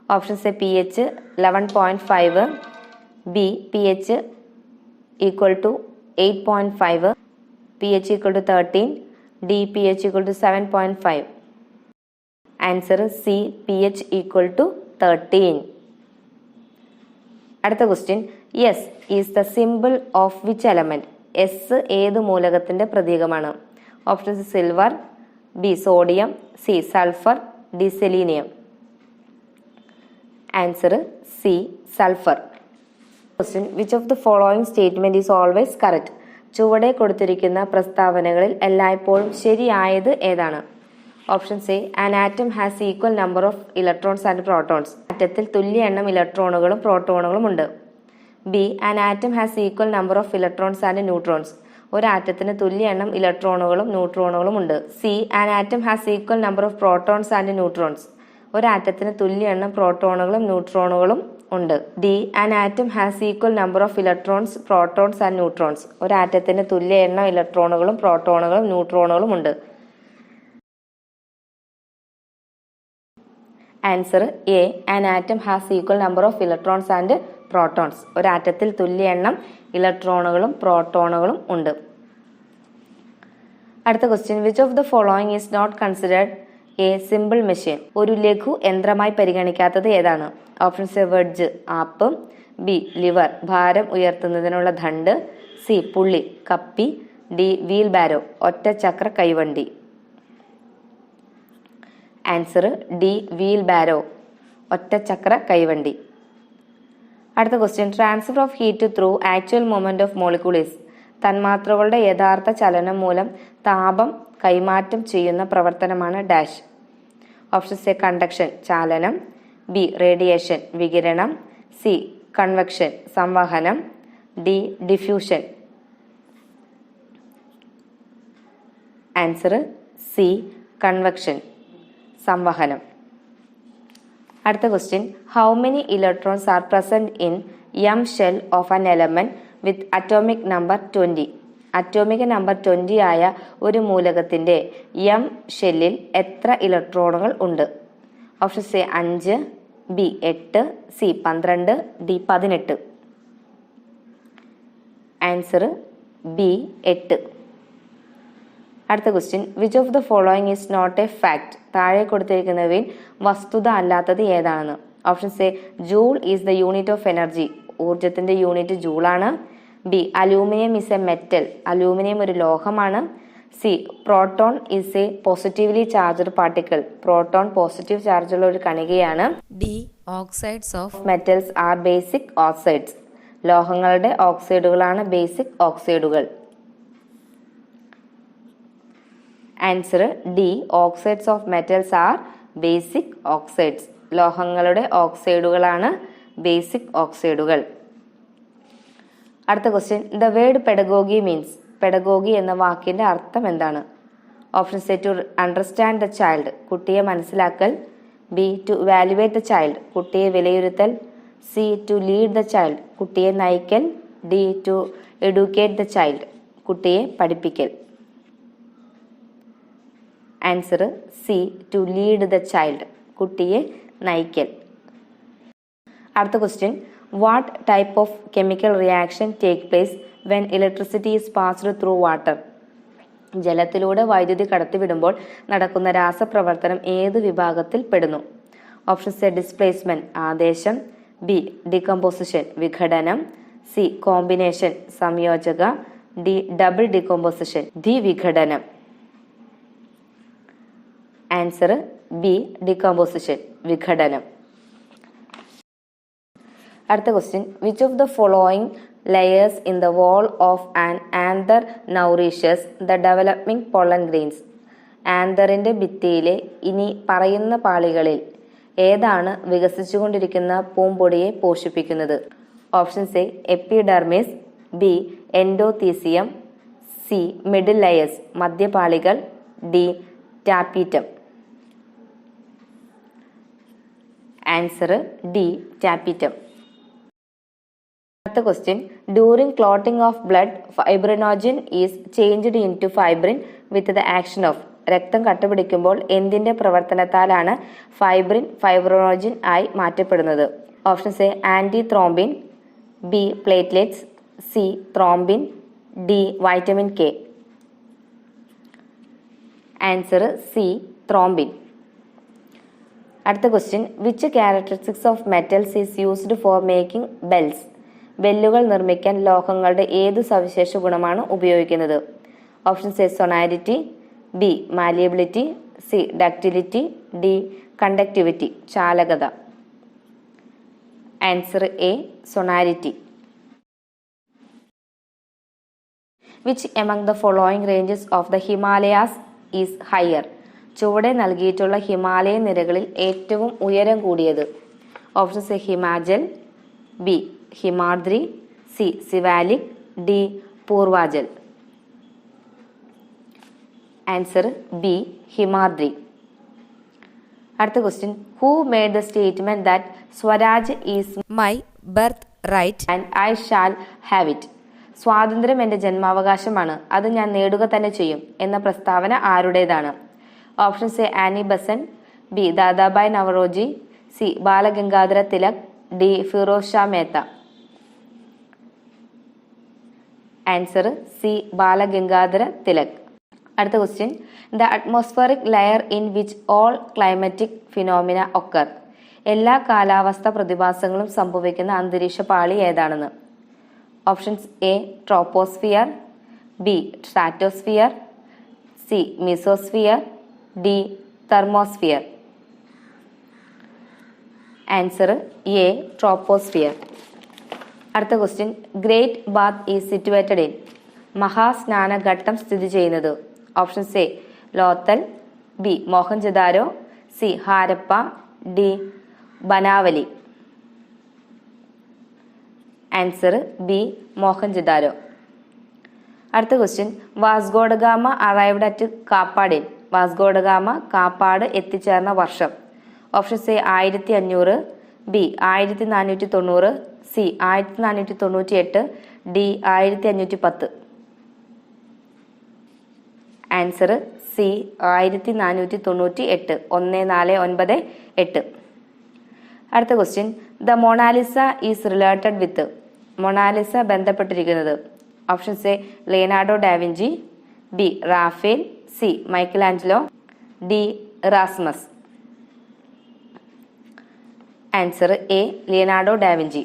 Options A pH 11.5, B pH equal to 8.5, pH equal to 13, D pH equal to 7.5. Answer C pH equal to 13. അടുത്ത question, S is the symbol of which element. S ഏത് മൂലകത്തിന്റെ പ്രതീകമാണ്. Options silver, B sodium, C sulphur, D selenium. Answer C sulphur. Question, which of the following statement is always correct. ചുവടെ കൊടുത്തിരിക്കുന്ന പ്രസ്താവനകളിൽ എല്ലായ്പ്പോഴും ശരിയായത് ഏതാണ്. Options A an atom has equal number of electrons and protons. ആറ്റത്തിൽ തുല്യ എണ്ണം ഇലക്ട്രോണുകളും പ്രോട്ടോണുകളും ഉണ്ട്. B an atom has equal number of electrons and neutrons. ഒരു ആറ്റത്തിന് തുല്യ എണ്ണം ഇലക്ട്രോണുകളും ന്യൂട്രോണുകളും ഉണ്ട്. C an atom has equal number of protons and neutrons. ഒരു ആറ്റത്തിന് തുല്യ എണ്ണം പ്രോട്ടോണുകളും ന്യൂട്രോണുകളും ഉണ്ട്. D an atom has equal number of electrons, protons and neutrons. ഒരു ആറ്റത്തിന് തുല്യ എണ്ണം ഇലക്ട്രോണുകളും പ്രോട്ടോണുകളും ന്യൂട്രോണുകളും ഉണ്ട്. Answer A an atom has equal number of electrons and protons. ഒരു ആറ്റത്തിൽ തുല്യ എണ്ണം ഇലക്ട്രോണുകളും പ്രോട്ടോണുകളും ഉണ്ട്. അടുത്ത question, which of the following is not considered a simple machine. ഒരു ലഘു യന്ത്രമായി പരിഗണിക്കാത്തത് ഏതാണ്? ഓപ്ഷൻ സി വെഡ്ജ് ആപ്പ്, ബി ലിവർ ഭാരം ഉയർത്തുന്നതിനുള്ള ദണ്ഡ്, സി പുള്ളി കപ്പി, ഡി വീൽ ബാരോ ഒറ്റച്ചക്ര കൈവണ്ടി. ആൻസർ ഡി വീൽ ബാരോ ഒറ്റച്ചക്ര കൈവണ്ടി. അടുത്ത question, transfer of heat through actual movement of molecules. തന്മാത്രകളുടെ യഥാർത്ഥ ചലനം മൂലം താപം കൈമാറ്റം ചെയ്യുന്ന പ്രവർത്തനമാണ് ഡാഷ്. ഓപ്ഷൻ സി കണ്ടക്ഷൻ ചാലനം, ബി റേഡിയേഷൻ വികിരണം, സി കൺവെക്ഷൻ സംവഹനം, D diffusion. Answer C convection സംവഹനം. അടുത്ത question, how many electrons are present in M shell of an element with atomic number 20? Atomic number 20 ആയ ഒരു മൂലകത്തിന്റെ എം ഷെല്ലിൽ എത്ര ഇലക്ട്രോണുകൾ ഉണ്ട്? Option C 5, B 8, C 12, D 18. Answer B 8. അടുത്ത question, which of the following is not a fact? താഴെ കൊടുത്തിരിക്കുന്നവയിൽ വസ്തുത അല്ലാത്തത് ഏതാണെന്ന്? Option C joule is the unit of energy. ഊർജത്തിന്റെ യൂണിറ്റ് ജൂളാണ്. B aluminium is a metal. Aluminium ഒരു ലോഹമാണ്. C proton is a positively charged particle. Proton positive ചാർജുള്ള ഒരു കണികയാണ്. D oxides of metals are basic oxides. ലോഹങ്ങളുടെ ഓക്സൈഡുകളാണ് basic ഓക്സൈഡുകൾ. Answer D oxides of metals are basic oxides. ലോഹങ്ങളുടെ ഓക്സൈഡുകളാണ് ബേസിക് ഓക്സൈഡുകൾ. അടുത്ത question, the word pedagogy means. Pedagogy എന്ന വാക്കിന്റെ അർത്ഥം എന്താണ്? Option C to understand the child കുട്ടിയെ മനസ്സിലാക്കൽ, B to valuate the child കുട്ടിയെ വിലയിരുത്തൽ, C to lead the child കുട്ടിയെ നയിക്കൽ, D to educate the child കുട്ടിയെ പഠിപ്പിക്കൽ. Answer C to lead the child കുട്ടിയെ നയിക്കൽ. അടുത്ത question, what type of chemical reaction take place when electricity is passed through water? ജലത്തിലൂടെ വൈദ്യുതി കടത്തിവിടുമ്പോൾ നടക്കുന്ന രാസപ്രവർത്തനം ഏത് വിഭാഗത്തിൽ പെടുന്നു? ഓപ്ഷൻ സി ഡിസ്പ്ലേസ്മെന്റ് ആദേശം, ബി ഡികമ്പോസിഷൻ വിഘടനം, സി കോമ്പിനേഷൻ സംയോജക, ഡി ഡബിൾ ഡികമ്പോസിഷൻ വിഘടനം. ആൻസർ ബി ഡികമ്പോസിഷൻ വിഘടനം. അടുത്ത question, which of the following layers in the wall of an anther nourishes the developing pollen grains? ആന്തറിന്റെ ഭിത്തിയിലെ ഇനി പറയുന്ന പാളികളിൽ ഏതാണ് വികസിച്ചുകൊണ്ടിരിക്കുന്ന പൂമ്പൊടിയെ പോഷിപ്പിക്കുന്നത്? Option C epidermis, B endothecium, C middle layers മധ്യപാളികൾ, D tapetum. Answer D tapetum. അടുത്ത question, during clotting of blood fibrinogen is changed into fibrin with the action of. രക്തം കട്ടപിടിക്കുമ്പോൾ എന്തിന്റെ പ്രവർത്തനത്താലാണ് ഫൈബ്രിൻ ഫൈബ്രിനോജൻ ആയി മാറ്റപ്പെടുന്നത്? Option C antithrombin, B platelets, C thrombin, D vitamin K. Answer C thrombin. അടുത്ത question, which characteristics of metals is used for making bells? ബെല്ലുകൾ നിർമ്മിക്കാൻ ലോഹങ്ങളുടെ ഏതു സവിശേഷ ഗുണമാണ് ഉപയോഗിക്കുന്നത്? Option C sonority, B malleability, C ductility, D conductivity ചാലകത. Answer A sonority. Which among the following ranges of the Himalayas is higher? ചുവടെ നൽകിയിട്ടുള്ള ഹിമാലയ നിരകളിൽ ഏറ്റവും ഉയരം കൂടിയത്? Option C Himachal, B Himadri, C Shivalik, D Purvachal. Answer B Himadri. അടുത്ത question, who made the statement that swaraj is my birthright and I shall have it? സ്വാതന്ത്ര്യം എന്റെ ജന്മാവകാശമാണ്, അത് ഞാൻ നേടുക തന്നെ ചെയ്യും എന്ന പ്രസ്താവന ആരുടേതാണ്? Option C Annie Besant, B Dadabhai Naoroji, C Balagangadhara Tilak, D Firoz Shah Mehta. Answer C Balagangadhara Tilak. അടുത്ത question, the atmospheric layer in which all climatic phenomena occur. എല്ലാ കാലാവസ്ഥ പ്രതിഭാസങ്ങളും സംഭവിക്കുന്ന അന്തരീക്ഷ പാളി ഏതാണെന്ന്. Options A troposphere, B stratosphere, C mesosphere, D thermosphere. Answer A troposphere. അടുത്ത question, great bath is situated in. മഹാസ്നാനഘട്ടം സ്ഥിതി ചെയ്യുന്നത്. Options A Lothal, B Mohenjodaro, C Harappa, D ബനാവലി. Answer B Mohenjodaro. അടുത്ത question, Vasco da Gama arrived at Kappad in. Vasco da Gama Kappad എത്തിച്ചേർന്ന വർഷം. Options A 1500, B 1490, C 1498, D 1510. Answer C 1498, 1498. അടുത്ത question, the Mona Lisa is related with. Mona Lisa ബന്ധപ്പെട്ടിരിക്കുന്നത്. Options A Leonardo da Vinci, B Raphael, C Michelangelo, D Erasmus. Answer A Leonardo da Vinci.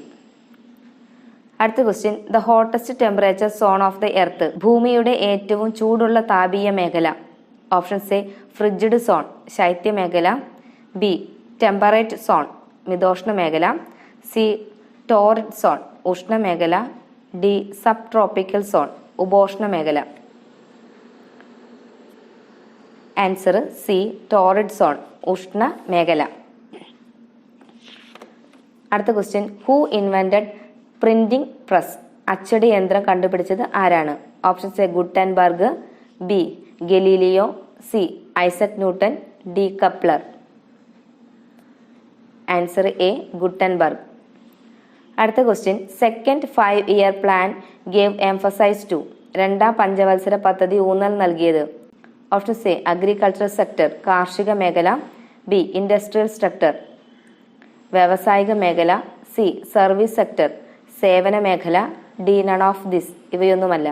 അടുത്ത question, the hottest temperature zone of the earth. ഭൂമിയുടെ ഏറ്റവും ചൂടുള്ള താപീയ മേഖല. Options A frigid zone ശൈത്യമേഖല, B temperate zone മിതോഷ്ണ മേഖല, C torrid zone ഉഷ്ണമേഖല, D subtropical zone ഉപോഷ്ണ മേഖല. ആൻസർ സി ടോറിഡ് സോൺ ഉഷ്ണ മേഖല. അടുത്ത question, who invented printing press. അച്ചടി യന്ത്രം കണ്ടുപിടിച്ചത് ആരാണ്. Options A Gutenberg, B Galileo, C Isaac Newton, D Kepler. Answer A Gutenberg. അടുത്ത question, second 5-year plan gave emphasise to. രണ്ടാം പഞ്ചവത്സര പദ്ധതി ഊന്നൽ നൽകിയത്. ഓപ്ഷൻസ് എ അഗ്രികൾച്ചർ സെക്ടർ കാർഷിക മേഖല, ബി ഇൻഡസ്ട്രിയൽ സെക്ടർ വ്യാവസായിക മേഖല, സി സർവീസ് സെക്ടർ സേവന മേഖല, ഡി നൺ ഓഫ് ദിസ് ഇവയൊന്നുമല്ല.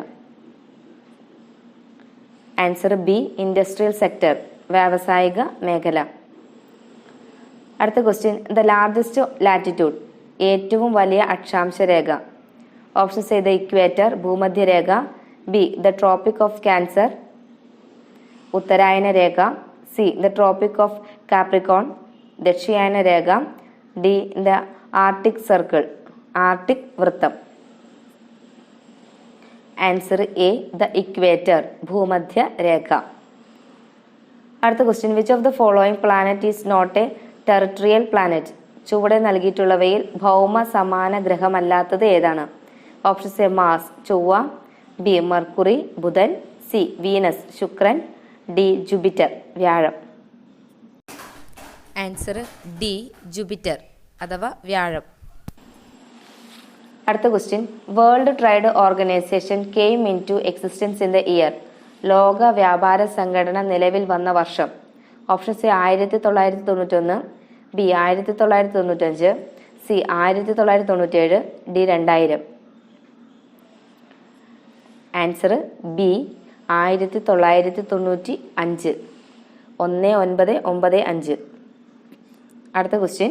ആൻസർ ബി ഇൻഡസ്ട്രിയൽ സെക്ടർ വ്യാവസായിക മേഖല. അടുത്ത ക്വസ്റ്റ്യൻ, ദ ലാർജസ്റ്റ് ലാറ്റിറ്റ്യൂഡ് ഏറ്റവും വലിയ അക്ഷാംശ രേഖ. ഓപ്ഷൻസ് എ ദ ഇക്വേറ്റർ ഭൂമധ്യരേഖ, B the tropic of Cancer ഉത്തരായന രേഖ, C the tropic of Capricorn ദക്ഷിണായന രേഖ, D the Arctic circle Arctic വൃത്തം. ആൻസർ എ ദ ഇക്വേറ്റർ ഭൂമധ്യ രേഖ. അടുത്ത question, which of the following planet is not a territorial planet. ചുവടെ നൽകിയിട്ടുള്ളവയിൽ ഭൗമ സമാന ഗ്രഹമല്ലാത്തത് ഏതാണ്. ഓപ്ഷൻസ് എ മാസ് ചൊവ്വ, ബി മെർക്കുറി ബുധൻ, സി വീനസ് ശുക്രൻ, ഡി ജൂപ്പിറ്റർ വ്യാഴം. ആൻസർ ഡി ജൂപ്പിറ്റർ അഥവാ വ്യാഴം. അടുത്ത question, World Trade Organisation came into existence in the year. ലോക വ്യാപാര സംഘടന നിലവിൽ വന്ന വർഷം. Options A 1991, B 1995, C 1997, D 2000. Answer B 1995, 1995. അടുത്ത question,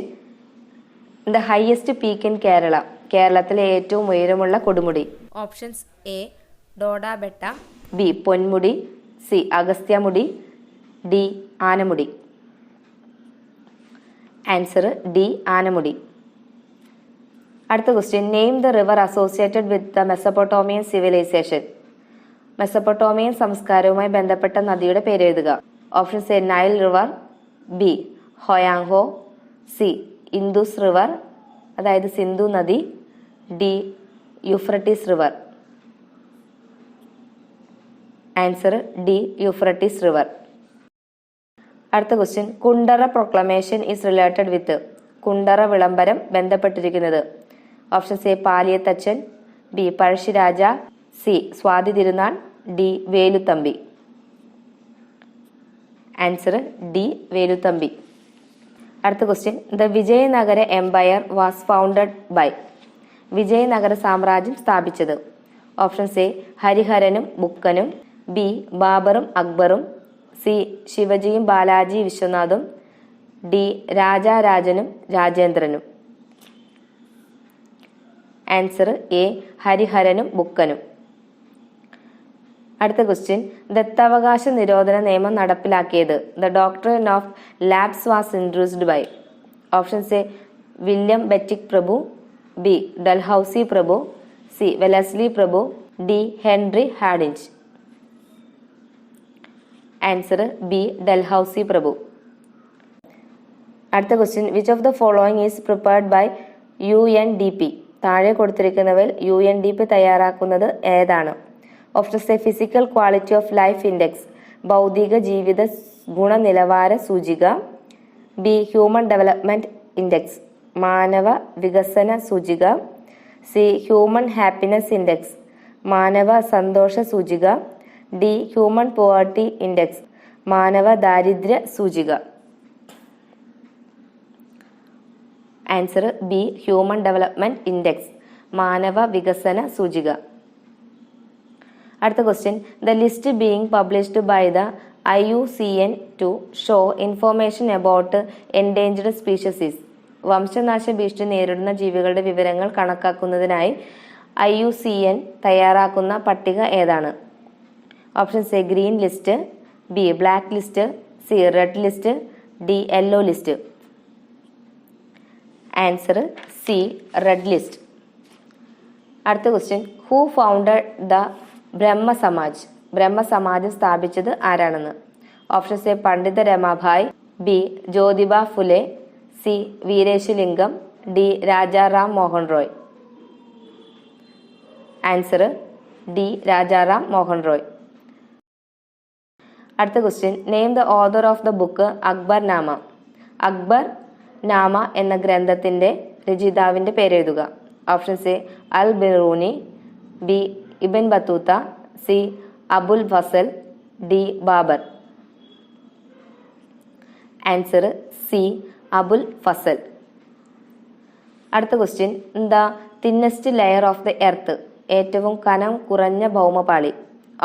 the highest peak in Kerala. കേരളത്തിലെ ഏറ്റവും ഉയരമുള്ള കൊടുമുടി. Options A Doddabetta, B Ponmudi, C അഗസ്ത്യമുടി, D Anamudi. Answer D Anamudi. അടുത്ത question, name the river associated with the Mesopotamian civilization. Mesopotamian സംസ്കാരവുമായി ബന്ധപ്പെട്ട നദിയുടെ പേര് എഴുതുക. Options A Nile river, B Hwang Ho, C Indus river അതായത് സിന്ധു നദി, D Euphrates river. Answer D Euphrates river. അടുത്ത question, Kundara proclamation is related with. Kundara വിളംബരം ബന്ധപ്പെട്ടിരിക്കുന്നത്. Options A Paliyathachan, B Pazhassiraja, C Swathi Thirunal, D Veluthampi. Answer D Veluthampi. അടുത്ത question, the Vijayanagara empire was founded by. Vijayanagara സാമ്രാജ്യം സ്ഥാപിച്ചത്. Options A ഹരിഹരനും ബുക്കനും, ബി ബാബറും അക്ബറും, സി ശിവജിയും ബാലാജി വിശ്വനാഥും, ഡി രാജാരാജനും രാജേന്ദ്രനും. ആൻസർ എ ഹരിഹരനും ബുക്കനും. അടുത്ത ക്വസ്റ്റ്യൻ, ദത്തവകാശ നിരോധന നിയമം നടപ്പിലാക്കിയത്? The doctrine of lapse was introduced by. Options A William Bentinck പ്രഭു, ബി ഡൽഹൌസി പ്രഭു, സി വെലസ്ലി പ്രഭു, D Henry Hardinge. Answer B Dalhousie പ്രഭു. അടുത്ത question, which of the following is prepared by UNDP? താഴെ കൊടുത്തിരിക്കുന്നവയിൽ UNDP തയ്യാറാക്കുന്നത് ഏതാണ്? Options A physical quality of life index, ഭൗതിക ജീവിത ഗുണനിലവാര സൂചിക, ബി ഹ്യൂമൻ ഡെവലപ്മെന്റ് ഇൻഡെക്സ്, മാനവ വികസന സൂചിക, സി ഹ്യൂമൻ ഹാപ്പിനെസ് ഇൻഡെക്സ്, മാനവ സന്തോഷ സൂചിക, ഡി ഹ്യൂമൻ പോവർട്ടി ഇൻഡെക്സ്, മാനവ ദാരിദ്ര്യ സൂചിക. Answer B human development index, മാനവ വികസന സൂചിക. അടുത്ത question, the list being published by the IUCN to show information about endangered species. വംശനാശ ഭീഷണി നേരിടുന്ന ജീവികളുടെ വിവരങ്ങൾ കണക്കാക്കുന്നതിനായി IUCN തയ്യാറാക്കുന്ന പട്ടിക ഏതാണ്? Options A green list, B black list, C red list, D yellow list. Answer C red list. അടുത്ത question, who founded the Brahmo Samaj? ബ്രഹ്മസമാജം സ്ഥാപിച്ചത് ആരാണെന്ന്? Options A Pandita Ramabai, B Jyotiba Phule, C Veeresalingam, D Rajaram Mohan Roy. Answer D Rajaram Mohan Roy. അടുത്ത question, name the author of the book Akbar Nama. Akbar Nama എന്ന ഗ്രന്ഥത്തിന്റെ രചയിതാവിന്റെ പേരെഴുതുക. Options A Al Biruni, B ഇബൻ Battuta, C Abul Fazal, D Babur. Answer C Abul Fazal. അടുത്ത question, the thinnest layer of the earth, ഏറ്റവും കനം കുറഞ്ഞ ഭൗമപാളി.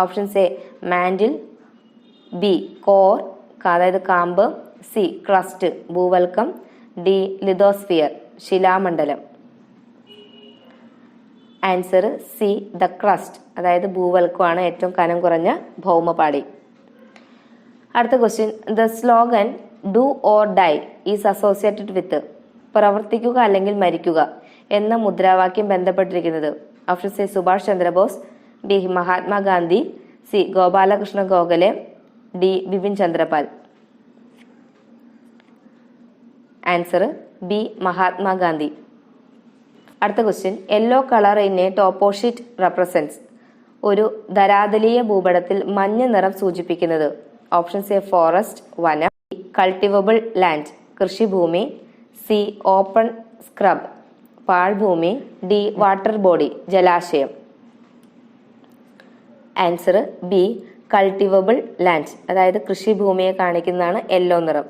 Options A mantle, B core അതായത് കാമ്പ്, സി ക്രസ്റ്റ് ഭൂവൽക്കം, ഡി ലിതോസ്ഫിയർ ശിലാമണ്ഡലം. ആൻസർ സി ദ ക്രസ്റ്റ് അതായത് ഭൂവൽക്കമാണ് ഏറ്റവും കനം കുറഞ്ഞ ഭൗമപാളി. അടുത്ത question, the slogan do or die is associated with. പ്രവർത്തിക്കുക അല്ലെങ്കിൽ മരിക്കുക എന്ന മുദ്രാവാക്യം ബന്ധപ്പെട്ടിരിക്കുന്നത്. Options A Subhash Chandra Bose, B Mahatma Gandhi, C Gopalakrishna Gokhale, D Bipin Chandra Pal. Answer B Mahatma Gandhi. അടുത്ത question, yellow colour in a toposheet represents. ഒരു ധരാതലീയ ഭൂപടത്തിൽ മഞ്ഞ നിറം സൂചിപ്പിക്കുന്നത്. ഓപ്ഷൻസ് എ ഫോറസ്റ്റ് വനം, കൾട്ടിവബിൾ ലാൻഡ് കൃഷിഭൂമി, സി ഓപ്പൺ സ്ക്രബ് പാഴ്ഭൂമി, ഡി വാട്ടർ ബോഡി ജലാശയം. ആൻസർ ബി കൾട്ടിവബിൾ ലാൻഡ് അതായത് കൃഷിഭൂമിയെ കാണിക്കുന്നതാണ് യെല്ലോ നിറം.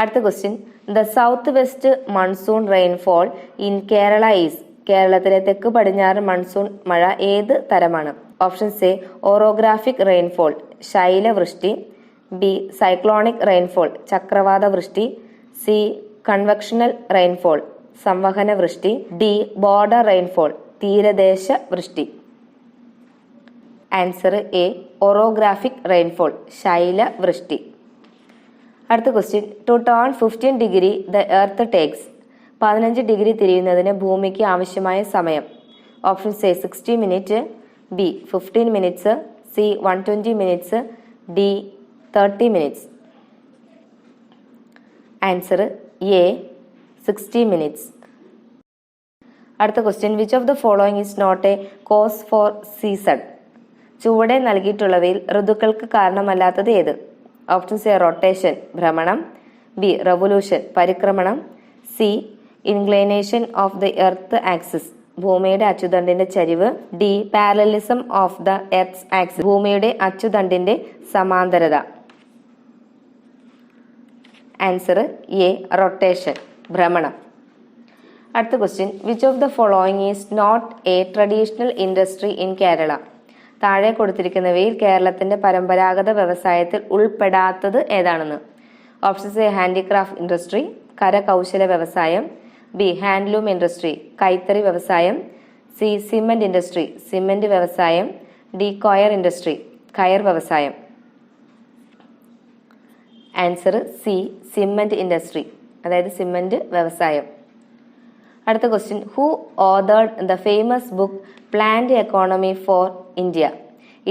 അടുത്ത question, the south west monsoon rainfall in Kerala is. കേരളത്തിലെ തെക്ക് പടിഞ്ഞാറ് മൺസൂൺ മഴ ഏത് തരമാണ്? ഓപ്ഷൻസ് എ ഓറോഗ്രാഫിക് റെയിൻഫോൾ ശൈലവൃഷ്ടി, ബി സൈക്ലോണിക് റെയിൻഫോൾ ചക്രവാത വൃഷ്ടി, സി കൺവെക്ഷണൽ റെയിൻഫോൾ സംവഹന വൃഷ്ടി, ഡി ബോർഡർ റെയിൻഫോൾ തീരദേശ വൃഷ്ടി. ആൻസർ എ ഓറോഗ്രാഫിക് റെയിൻഫോൾ ശൈലവൃഷ്ടി. അടുത്ത question, to turn 15 degree the earth takes. 15 degree തിരിയുന്നതിന് ഭൂമിക്ക് ആവശ്യമായ സമയം. Options A 60 minute, B 15 minutes, C 120 minutes, D 30 minutes. Answer A 60 minutes. അടുത്ത question, which of the following is not a cause for season. ചുവടെ നൽകിയിട്ടുള്ളവയിൽ ഋതുക്കൾക്ക് കാരണമല്ലാത്തത് ഏത്? ഓപ്ഷൻസ് എ റൊട്ടേഷൻ ഭ്രമണം, ബി റെവല്യൂഷൻ പരിക്രമണം, C inclination of the earth axis ഭൂമിയുടെ അച്ചുതണ്ടിന്റെ ചരിവ്, D parallelism of the earth axis ഭൂമിയുടെ അച്ചുതണ്ടിന്റെ സമാന്തരത. ആൻസർ എ റൊട്ടേഷൻ ഭ്രമണം. അടുത്ത question, which of the following is not a traditional industry in Kerala. താഴെ കൊടുത്തിരിക്കുന്നവയിൽ കേരളത്തിന്റെ പരമ്പരാഗത വ്യവസായത്തിൽ ഉൾപ്പെടാത്തത് ഏതാണെന്ന്? ഓപ്ഷൻസ് എ ഹാൻഡിക്രാഫ്റ്റ് ഇൻഡസ്ട്രി, കരകൗശല വ്യവസായം, ബി ഹാൻഡ്ലൂം ഇൻഡസ്ട്രി, കൈത്തറി വ്യവസായം, സി സിമന്റ് ഇൻഡസ്ട്രി, സിമന്റ് വ്യവസായം, ഡി കൊയർ ഇൻഡസ്ട്രി, കയർ വ്യവസായം. ആൻസർ സി സിമന്റ് ഇൻഡസ്ട്രി, അതായത് സിമന്റ് വ്യവസായം. അടുത്ത question, who authored the famous book planned economy for India?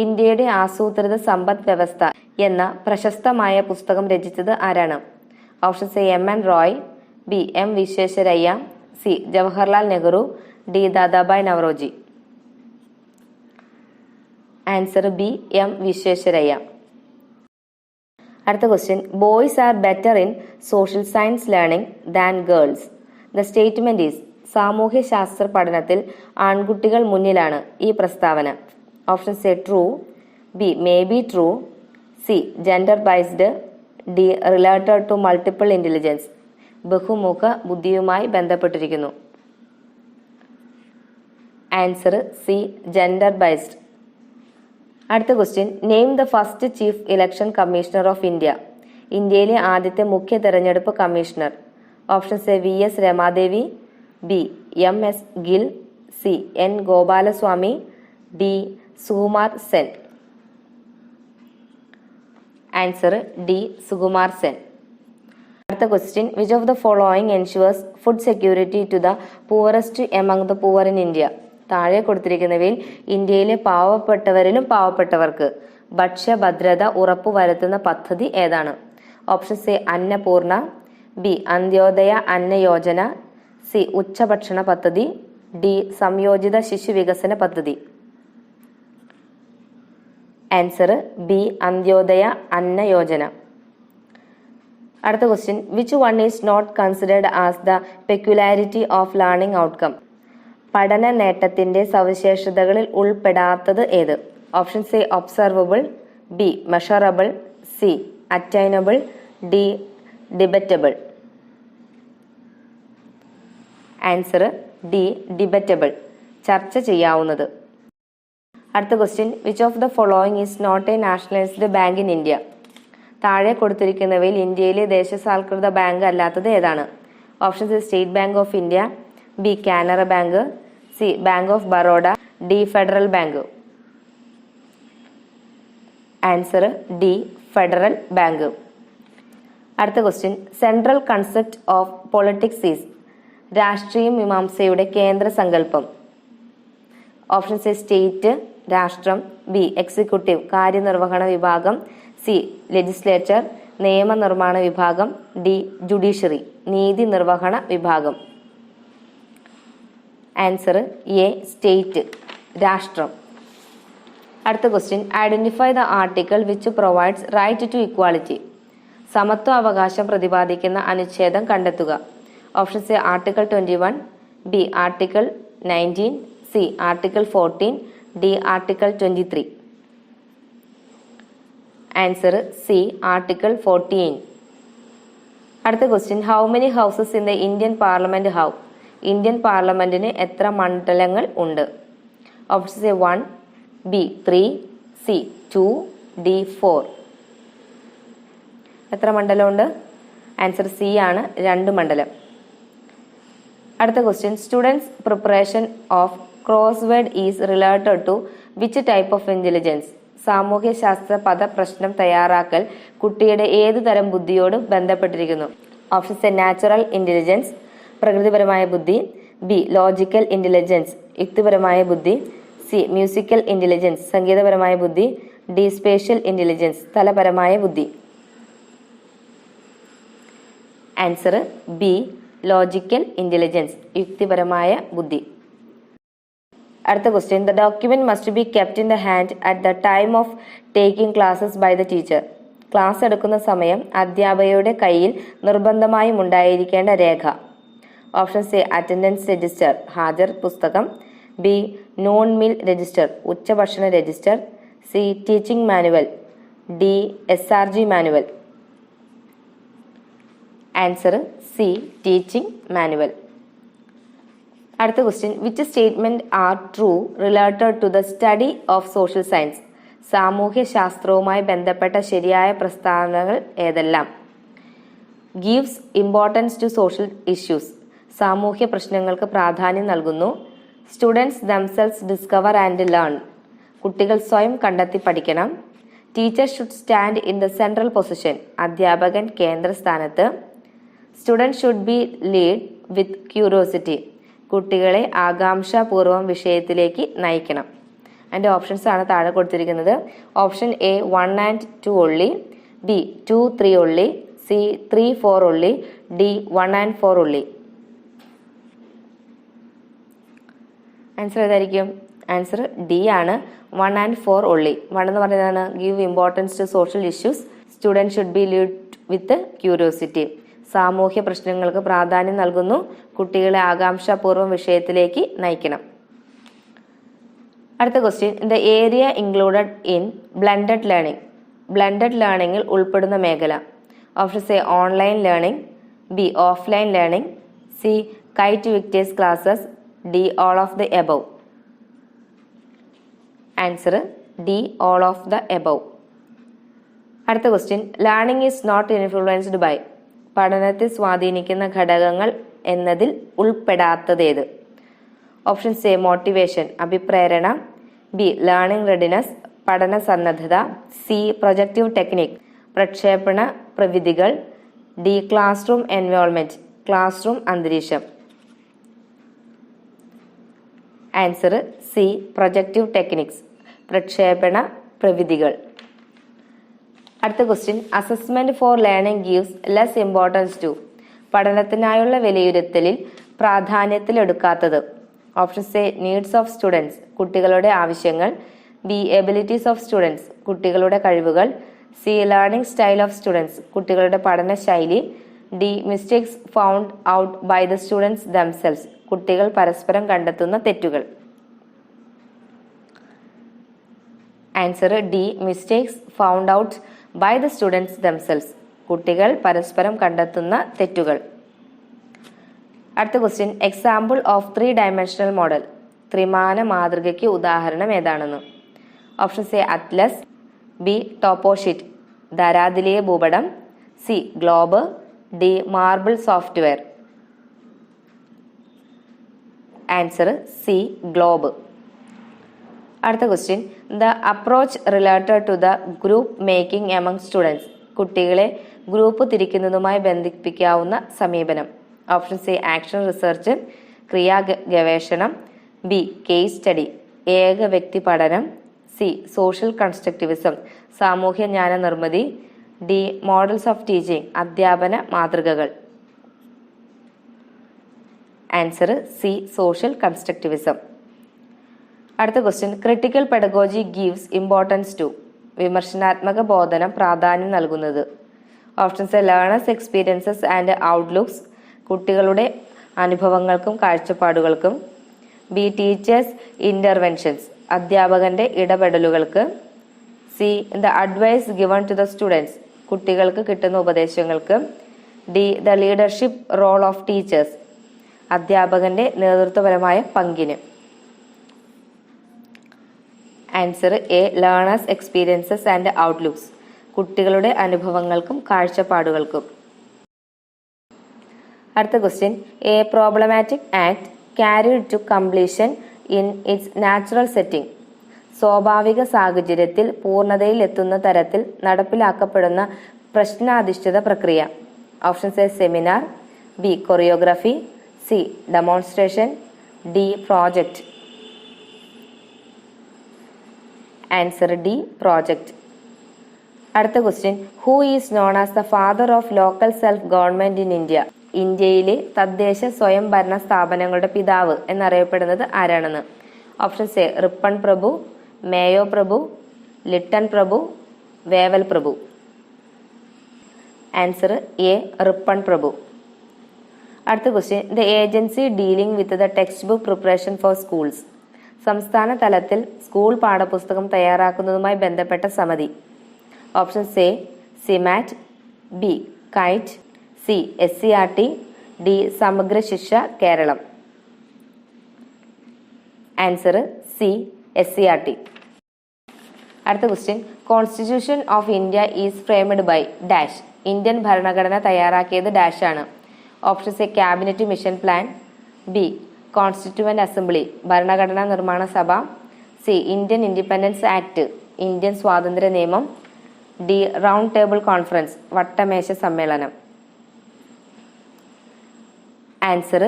ഇന്ത്യയുടെ ആസൂത്രിത സമ്പദ് വ്യവസ്ഥ എന്ന പ്രശസ്തമായ പുസ്തകം രചിച്ചത് ആരാണ്? Options A M N Roy, B M Visvesvaraya, C Jawaharlal Nehru, D Dadabhai Naoroji. Answer B M Visvesvaraya. അടുത്ത question, boys are better in social science learning than girls. The statement is. സാമൂഹ്യ ശാസ്ത്ര പഠനത്തിൽ ആൺകുട്ടികൾ മുന്നിലാണ്. ഈ പ്രസ്താവന. Options A true, B may be true, C gender biased, D related to multiple intelligence. ബഹുമുഖ ബുദ്ധിയുമായി ബന്ധപ്പെട്ടിരിക്കുന്നു. Answer C gender biased. അടുത്ത question, name the first chief election commissioner of India. ഇന്ത്യയിലെ ആദ്യത്തെ മുഖ്യ തെരഞ്ഞെടുപ്പ് commissioner. Options A V S Ramadevi, B M S Gill, C N Gopalaswami, D Sukumar Sen. Answer D Sukumar Sen. അടുത്ത question, which of the following ensures food security to the poorest among the poor in India? താഴെ കൊടുത്തിരിക്കുന്നവയിൽ ഇന്ത്യയിലെ പാവപ്പെട്ടവരിലും പാവപ്പെട്ടവർക്ക് ഭക്ഷ്യഭദ്രത ഉറപ്പുവരുത്തുന്ന പദ്ധതി ഏതാണ്? Options A Annapurna, B Antyodaya Anna Yojana, C ഉച്ചഭക്ഷണ പദ്ധതി, ഡി സംയോജിത ശിശു വികസന പദ്ധതി. Answer B Antyodaya Anna Yojana. അടുത്ത question, which one is not considered as the peculiarity of learning outcome? പഠന നേട്ടത്തിന്റെ സവിശേഷതകളിൽ ഉൾപ്പെടാത്തത് ഏത്? Options A observable, B measurable, C attainable, D debatable. Answer D debatable, ചർച്ച ചെയ്യാവുന്നത്. അടുത്ത question, which of the following is not a nationalised bank in India? താഴെ കൊടുത്തിരിക്കുന്നവയിൽ ഇന്ത്യയിലെ ദേശസാൽകൃത ബാങ്ക് അല്ലാത്തത് ഏതാണ്? Options A state bank of India, B Canara bank, C bank of Baroda, D federal bank. Answer D federal bank. അടുത്ത question, central concept of politics is. രാഷ്ട്രീയ മീമാംസയുടെ കേന്ദ്ര സങ്കല്പം. ഓപ്ഷൻസ് എ സ്റ്റേറ്റ് രാഷ്ട്രം, ബി എക്സിക്യൂട്ടീവ് കാര്യനിർവഹണ വിഭാഗം, സി ലെജിസ്ലേച്ചർ നിയമനിർമ്മാണ വിഭാഗം, ഡി ജുഡീഷ്യറി നീതി നിർവഹണ വിഭാഗം. ആൻസർ എ സ്റ്റേറ്റ് രാഷ്ട്രം. അടുത്ത question, identify the article which provides right to equality. സമത്വ അവകാശം പ്രതിപാദിക്കുന്ന അനുച്ഛേദം കണ്ടെത്തുക. Options A article 21, B article 19, C article 14, D article 23. Answer C article 14. അടുത്ത question, how many houses in the Indian parliament how? Indian പാർലമെന്റിന് എത്ര മണ്ഡലങ്ങൾ ഉണ്ട്? Options A 1, B 3, C 2, D 4. എത്ര മണ്ഡലമുണ്ട്? ആൻസർ സി ആണ് 2 മണ്ഡലം. അടുത്ത question, students preparation of crossword is related to which type of intelligence? സാമൂഹ്യ ശാസ്ത്ര പദപ്രശ്നം തയ്യാറാക്കൽ കുട്ടിയുടെ ഏതു തരം ബുദ്ധിയോട് ബന്ധപ്പെട്ടിരിക്കുന്നു? ഓപ്ഷൻസ് എ നാച്ചുറൽ ഇന്റലിജൻസ് പ്രകൃതിപരമായ ബുദ്ധി, ബി ലോജിക്കൽ ഇന്റലിജൻസ് യുക്തിപരമായ ബുദ്ധി, സി മ്യൂസിക്കൽ ഇന്റലിജൻസ് സംഗീതപരമായ ബുദ്ധി, ഡി സ്പേഷ്യൽ ഇന്റലിജൻസ് സ്ഥലപരമായ ബുദ്ധി. ആൻസർ ബി ലോജിക്കൽ ഇന്റലിജൻസ് യുക്തിപരമായ ബുദ്ധി. അടുത്ത question, the document must be kept in the hand at the time of taking classes by the teacher. Class എടുക്കുന്ന സമയം അധ്യാപകയുടെ കയ്യിൽ നിർബന്ധമായും ഉണ്ടായിരിക്കേണ്ട രേഖ. ഓപ്ഷൻസ് എ അറ്റൻഡൻസ് രജിസ്റ്റർ ഹാജർ പുസ്തകം, ബി നോൺ മീൽ രജിസ്റ്റർ ഉച്ചഭക്ഷണ register, C teaching manual, D SRG manual. Answer C teaching manual. അടുത്ത question, which statement are true related to the study of social science? സാമൂഹ്യ ശാസ്ത്രവുമായി ബന്ധപ്പെട്ട ശരിയായ പ്രസ്താവനകൾ ഏതെല്ലാം? Gives importance to social issues, സാമൂഹ്യ പ്രശ്നങ്ങൾക്ക് പ്രാധാന്യം നൽകുന്നു. Students themselves discover and learn, കുട്ടികൾ സ്വയം കണ്ടെത്തി പഠിക്കണം. Teacher should stand in the central position, അധ്യാപകൻ കേന്ദ്രസ്ഥാനത്ത്. Student should be lead with curiosity, കുട്ടികളെ ആകാംക്ഷാപൂർവം വിഷയത്തിലേക്ക് നയിക്കണം. അതിൻ്റെ ഓപ്ഷൻസ് ആണ് താഴെ കൊടുത്തിരിക്കുന്നത്. Option A 1 and 2 only, B 2, 3 only, C 3, 4 only, D 1 and 4 only. Answer ഏതായിരിക്കും? ആൻസർ ഡി ആണ്, 1 and 4 only. 1 എന്ന് പറയുന്നതാണ് give importance to social issues, student should be lead with curiosity, സാമൂഹ്യ പ്രശ്നങ്ങൾക്ക് പ്രാധാന്യം നൽകുന്നു, കുട്ടികളെ ആകാംക്ഷാപൂർവ്വം വിഷയത്തിലേക്ക് നയിക്കണം. അടുത്ത question, the area included in blended learning, blended ലേണിംഗിൽ ഉൾപ്പെടുന്ന മേഖല. Option A online learning, B offline learning, C KITE Victers classes, D all of the above. Answer D all of the above. അടുത്ത question, learning is not influenced by, പഠനത്തെ സ്വാധീനിക്കുന്ന ഘടകങ്ങൾ എന്നതിൽ ഉൾപ്പെടാത്തതേത്? Option A motivation, അഭിപ്രേരണ, ബി ലേണിംഗ് റെഡിനെസ്, പഠന സന്നദ്ധത, C projective technique, പ്രക്ഷേപണ പ്രവിധികൾ, D classroom environment, classroom അന്തരീക്ഷം. ആൻസർ സി പ്രൊജക്റ്റീവ് ടെക്നിക്സ്, പ്രക്ഷേപണ പ്രവിധികൾ. അടുത്ത question, assessment for learning gives less importance to, പഠനത്തിനായുള്ള വിലയിരുത്തലിൽ പ്രാധാന്യത്തിലെടുക്കാത്തത്. Option A needs of students, കുട്ടികളുടെ ആവശ്യങ്ങൾ, ബി എബിലിറ്റീസ് ഓഫ് സ്റ്റുഡൻസ്, കുട്ടികളുടെ കഴിവുകൾ, C learning style of students, കുട്ടികളുടെ പഠന ശൈലി, D mistakes found out by the students themselves, കുട്ടികൾ പരസ്പരം കണ്ടെത്തുന്ന തെറ്റുകൾ. Answer D mistakes found out by the students themselves, കുട്ടികൾ പരസ്പരം കണ്ടെത്തുന്ന തെറ്റുകൾ. അടുത്ത question, example of 3-dimensional model, ത്രിമാന മാതൃകയ്ക്ക് ഉദാഹരണം ഏതാണെന്ന്? Option A atlas, B toposheet, ധരാതിലീയ ഭൂപടം, C globe, D marble software. Answer C globe. അടുത്ത question, the approach related to the group making among students, കുട്ടികളെ ഗ്രൂപ്പ് തിരിക്കുന്നതുമായി ബന്ധിപ്പിക്കാവുന്ന സമീപനം. ഓപ്ഷൻ എ ആക്ഷൻ റിസർച്ച്, ക്രിയാ ഗവേഷണം, ബി കേസ് സ്റ്റഡി, ഏക വ്യക്തി പഠനം, സി സോഷ്യൽ കൺസ്ട്രക്റ്റിവിസം, സാമൂഹ്യ ജ്ഞാന നിർമ്മിതി, ഡി മോഡൽസ് ഓഫ് ടീച്ചിങ്, അധ്യാപന മാതൃകകൾ. Answer C social constructivism. അടുത്ത question, critical pedagogy gives importance to, വിമർശനാത്മക ബോധനം പ്രാധാന്യം നൽകുന്നത്. Options A learners experiences and outlooks, കുട്ടികളുടെ അനുഭവങ്ങൾക്കും കാഴ്ചപ്പാടുകൾക്കും, ബി ടീച്ചേഴ്സ് ഇന്റർവെൻഷൻസ്, അധ്യാപകന്റെ ഇടപെടലുകൾക്ക്, C the advice given to the students, കുട്ടികൾക്ക് കിട്ടുന്ന ഉപദേശങ്ങൾക്ക്, D the leadership role of teachers, അധ്യാപകന്റെ നേതൃത്വപരമായ പങ്കിന്. Answer A learners experiences and outlooks, കുട്ടികളുടെ അനുഭവങ്ങൾക്കും കാഴ്ചപ്പാടുകൾക്കും. അടുത്ത question, a problematic act carried to completion in its natural setting, സ്വാഭാവിക സാഹചര്യത്തിൽ പൂർണ്ണതയിൽ എത്തുന്ന തരത്തിൽ നടപ്പിലാക്കപ്പെടുന്ന പ്രശ്നാധിഷ്ഠിത പ്രക്രിയ. Options A seminar, B choreography, C demonstration, D project. Answer D project. അടുത്ത question, who is known as the father of local self government in India, ഇന്ത്യയിലെ തദ്ദേശ സ്വയം ഭരണ സ്ഥാപനങ്ങളുടെ പിതാവ് എന്നറിയപ്പെടുന്നത് ആരാണെന്ന്? ഓപ്ഷൻസ് എ റിപ്പൺ പ്രഭു, മേയോ പ്രഭു, ലിട്ടൺ പ്രഭു, വേവൽ പ്രഭു. ആൻസർ എ റിപ്പൺ പ്രഭു. അടുത്ത question, the agency dealing with the textbook preparation four schools, സംസ്ഥാന തലത്തിൽ സ്കൂൾ പാഠപുസ്തകം തയ്യാറാക്കുന്നതുമായി ബന്ധപ്പെട്ട സമിതി. Options A SIEMAT, B KITE, C SCERT, D Samagra Shiksha Keralam. Answer C SCRT. അടുത്ത question, constitution of India is framed by dash. Indian ഭരണഘടന തയ്യാറാക്കിയത് dash ആണ്. Options A cabinet mission plan, B constituent assembly ഭരണഘടനാ നിർമ്മാണ സഭ, C Indian independence act Indian സ്വാതന്ത്ര്യ നിയമം, D round table conference വട്ടമേശ സമ്മേളനം. ആൻസർ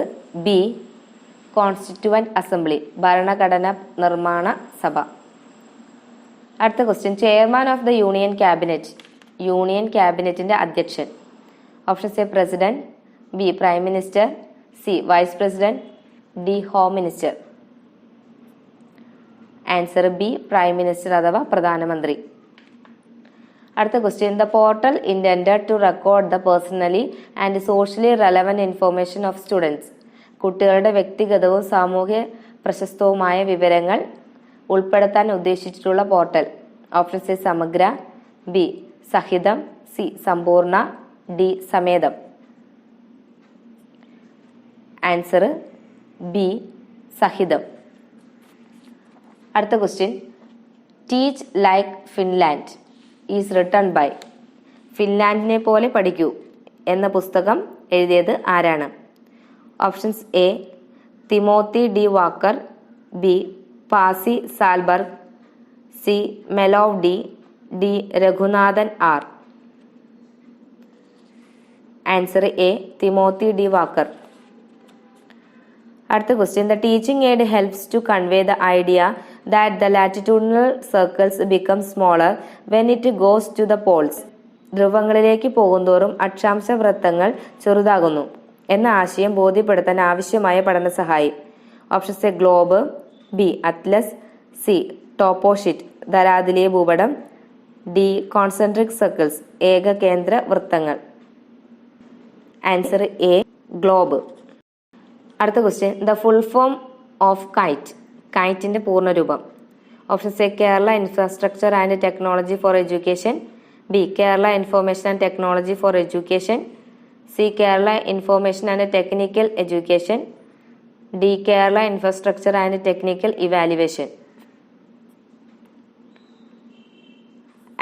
ബി കോൺസ്റ്റിറ്റ്യൂവന്റ് അസംബ്ലി ഭരണഘടനാ നിർമ്മാണ സഭ. അടുത്ത question, chairman of the union cabinet union ക്യാബിനറ്റിന്റെ അധ്യക്ഷൻ. Options A president, B prime minister, C vice president, D home minister. Answer B prime minister അഥവാ പ്രധാനമന്ത്രി. അടുത്ത question, the portal intended to record the personally and socially relevant information of students. കുട്ടികളുടെ വ്യക്തിഗതവും സാമൂഹ്യ പ്രശസ്തവുമായ വിവരങ്ങൾ ഉൾപ്പെടുത്താൻ ഉദ്ദേശിച്ചിട്ടുള്ള portal. Options A Samagra, B Sahitham, C Sampoorna, D Sametham. Answer B Sahitham. അടുത്ത question, teach like Finland is written by. ഫിൻലാൻഡിനെ പോലെ പഠിക്കൂ എന്ന പുസ്തകം എഴുതിയത് ആരാണ്? Options A Timothy D Walker, B Pasi Sahlberg, C മെലോവ് D, D Raghunathan R. Answer A Timothy D Walker. അടുത്ത question, the teaching aid helps to convey the idea that the latitudinal circles become smaller when it goes to the poles. ധ്രുവങ്ങളിലേക്ക് പോകുന്തോറും അക്ഷാംശ വൃത്തങ്ങൾ ചെറുതാകുന്നു എന്ന ആശയം ബോധ്യപ്പെടുത്താൻ ആവശ്യമായ പഠന സഹായി. Options A globe, B atlas, C toposheet ധരാതിലീയ ഭൂപടം, ഡി കോൺസെൻട്രിക് സർക്കിൾസ് ഏകകേന്ദ്ര വൃത്തങ്ങൾ. Answer A globe. അടുത്ത question, the full form of KITE കൈറ്റിന്റെ പൂർണ്ണരൂപം. Options A Kerala infrastructure and technology for education, B Kerala information and technology for education, C Kerala information and technical education, D Kerala infrastructure and technical evaluation.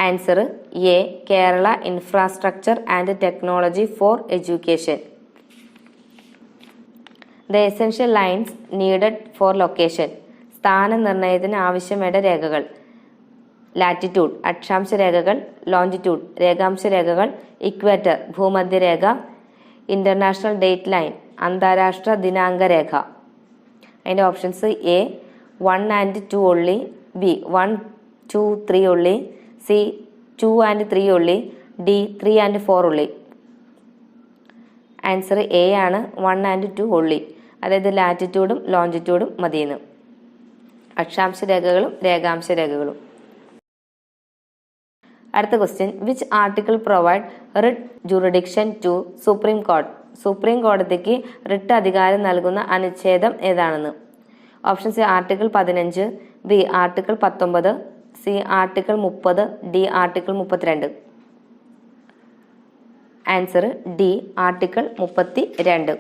Answer A Kerala infrastructure and technology for education. The essential lines needed four location സ്ഥാനനിർണയത്തിന് ആവശ്യമായ രേഖകൾ. Latitude അക്ഷാംശ രേഖകൾ, longitude രേഖാംശ രേഖകൾ, equator ഭൂമധ്യരേഖ, international date line അന്താരാഷ്ട്ര ദിനാങ്ക രേഖ. അതിൻ്റെ options A 1 and 2 only, B 1, 2, 3 only, C 2 and 3 only, D 3 and 4 only. Answer A ആണ് 1 and 2 only. അതായത് ലാറ്റിറ്റ്യൂഡും ലോഞ്ചിറ്റ്യൂഡും മതിയെന്ന്. അക്ഷാംശ രേഖകളും രേഖാംശ രേഖകളും. അടുത്ത question, which article provide writ jurisdiction to supreme court. Supreme കോടതിക്ക് റിട്ട് അധികാരം നൽകുന്ന അനുച്ഛേദം ഏതാണെന്ന്. Options A article 15, B article 19, C article 30, D article 32. Answer D article 32.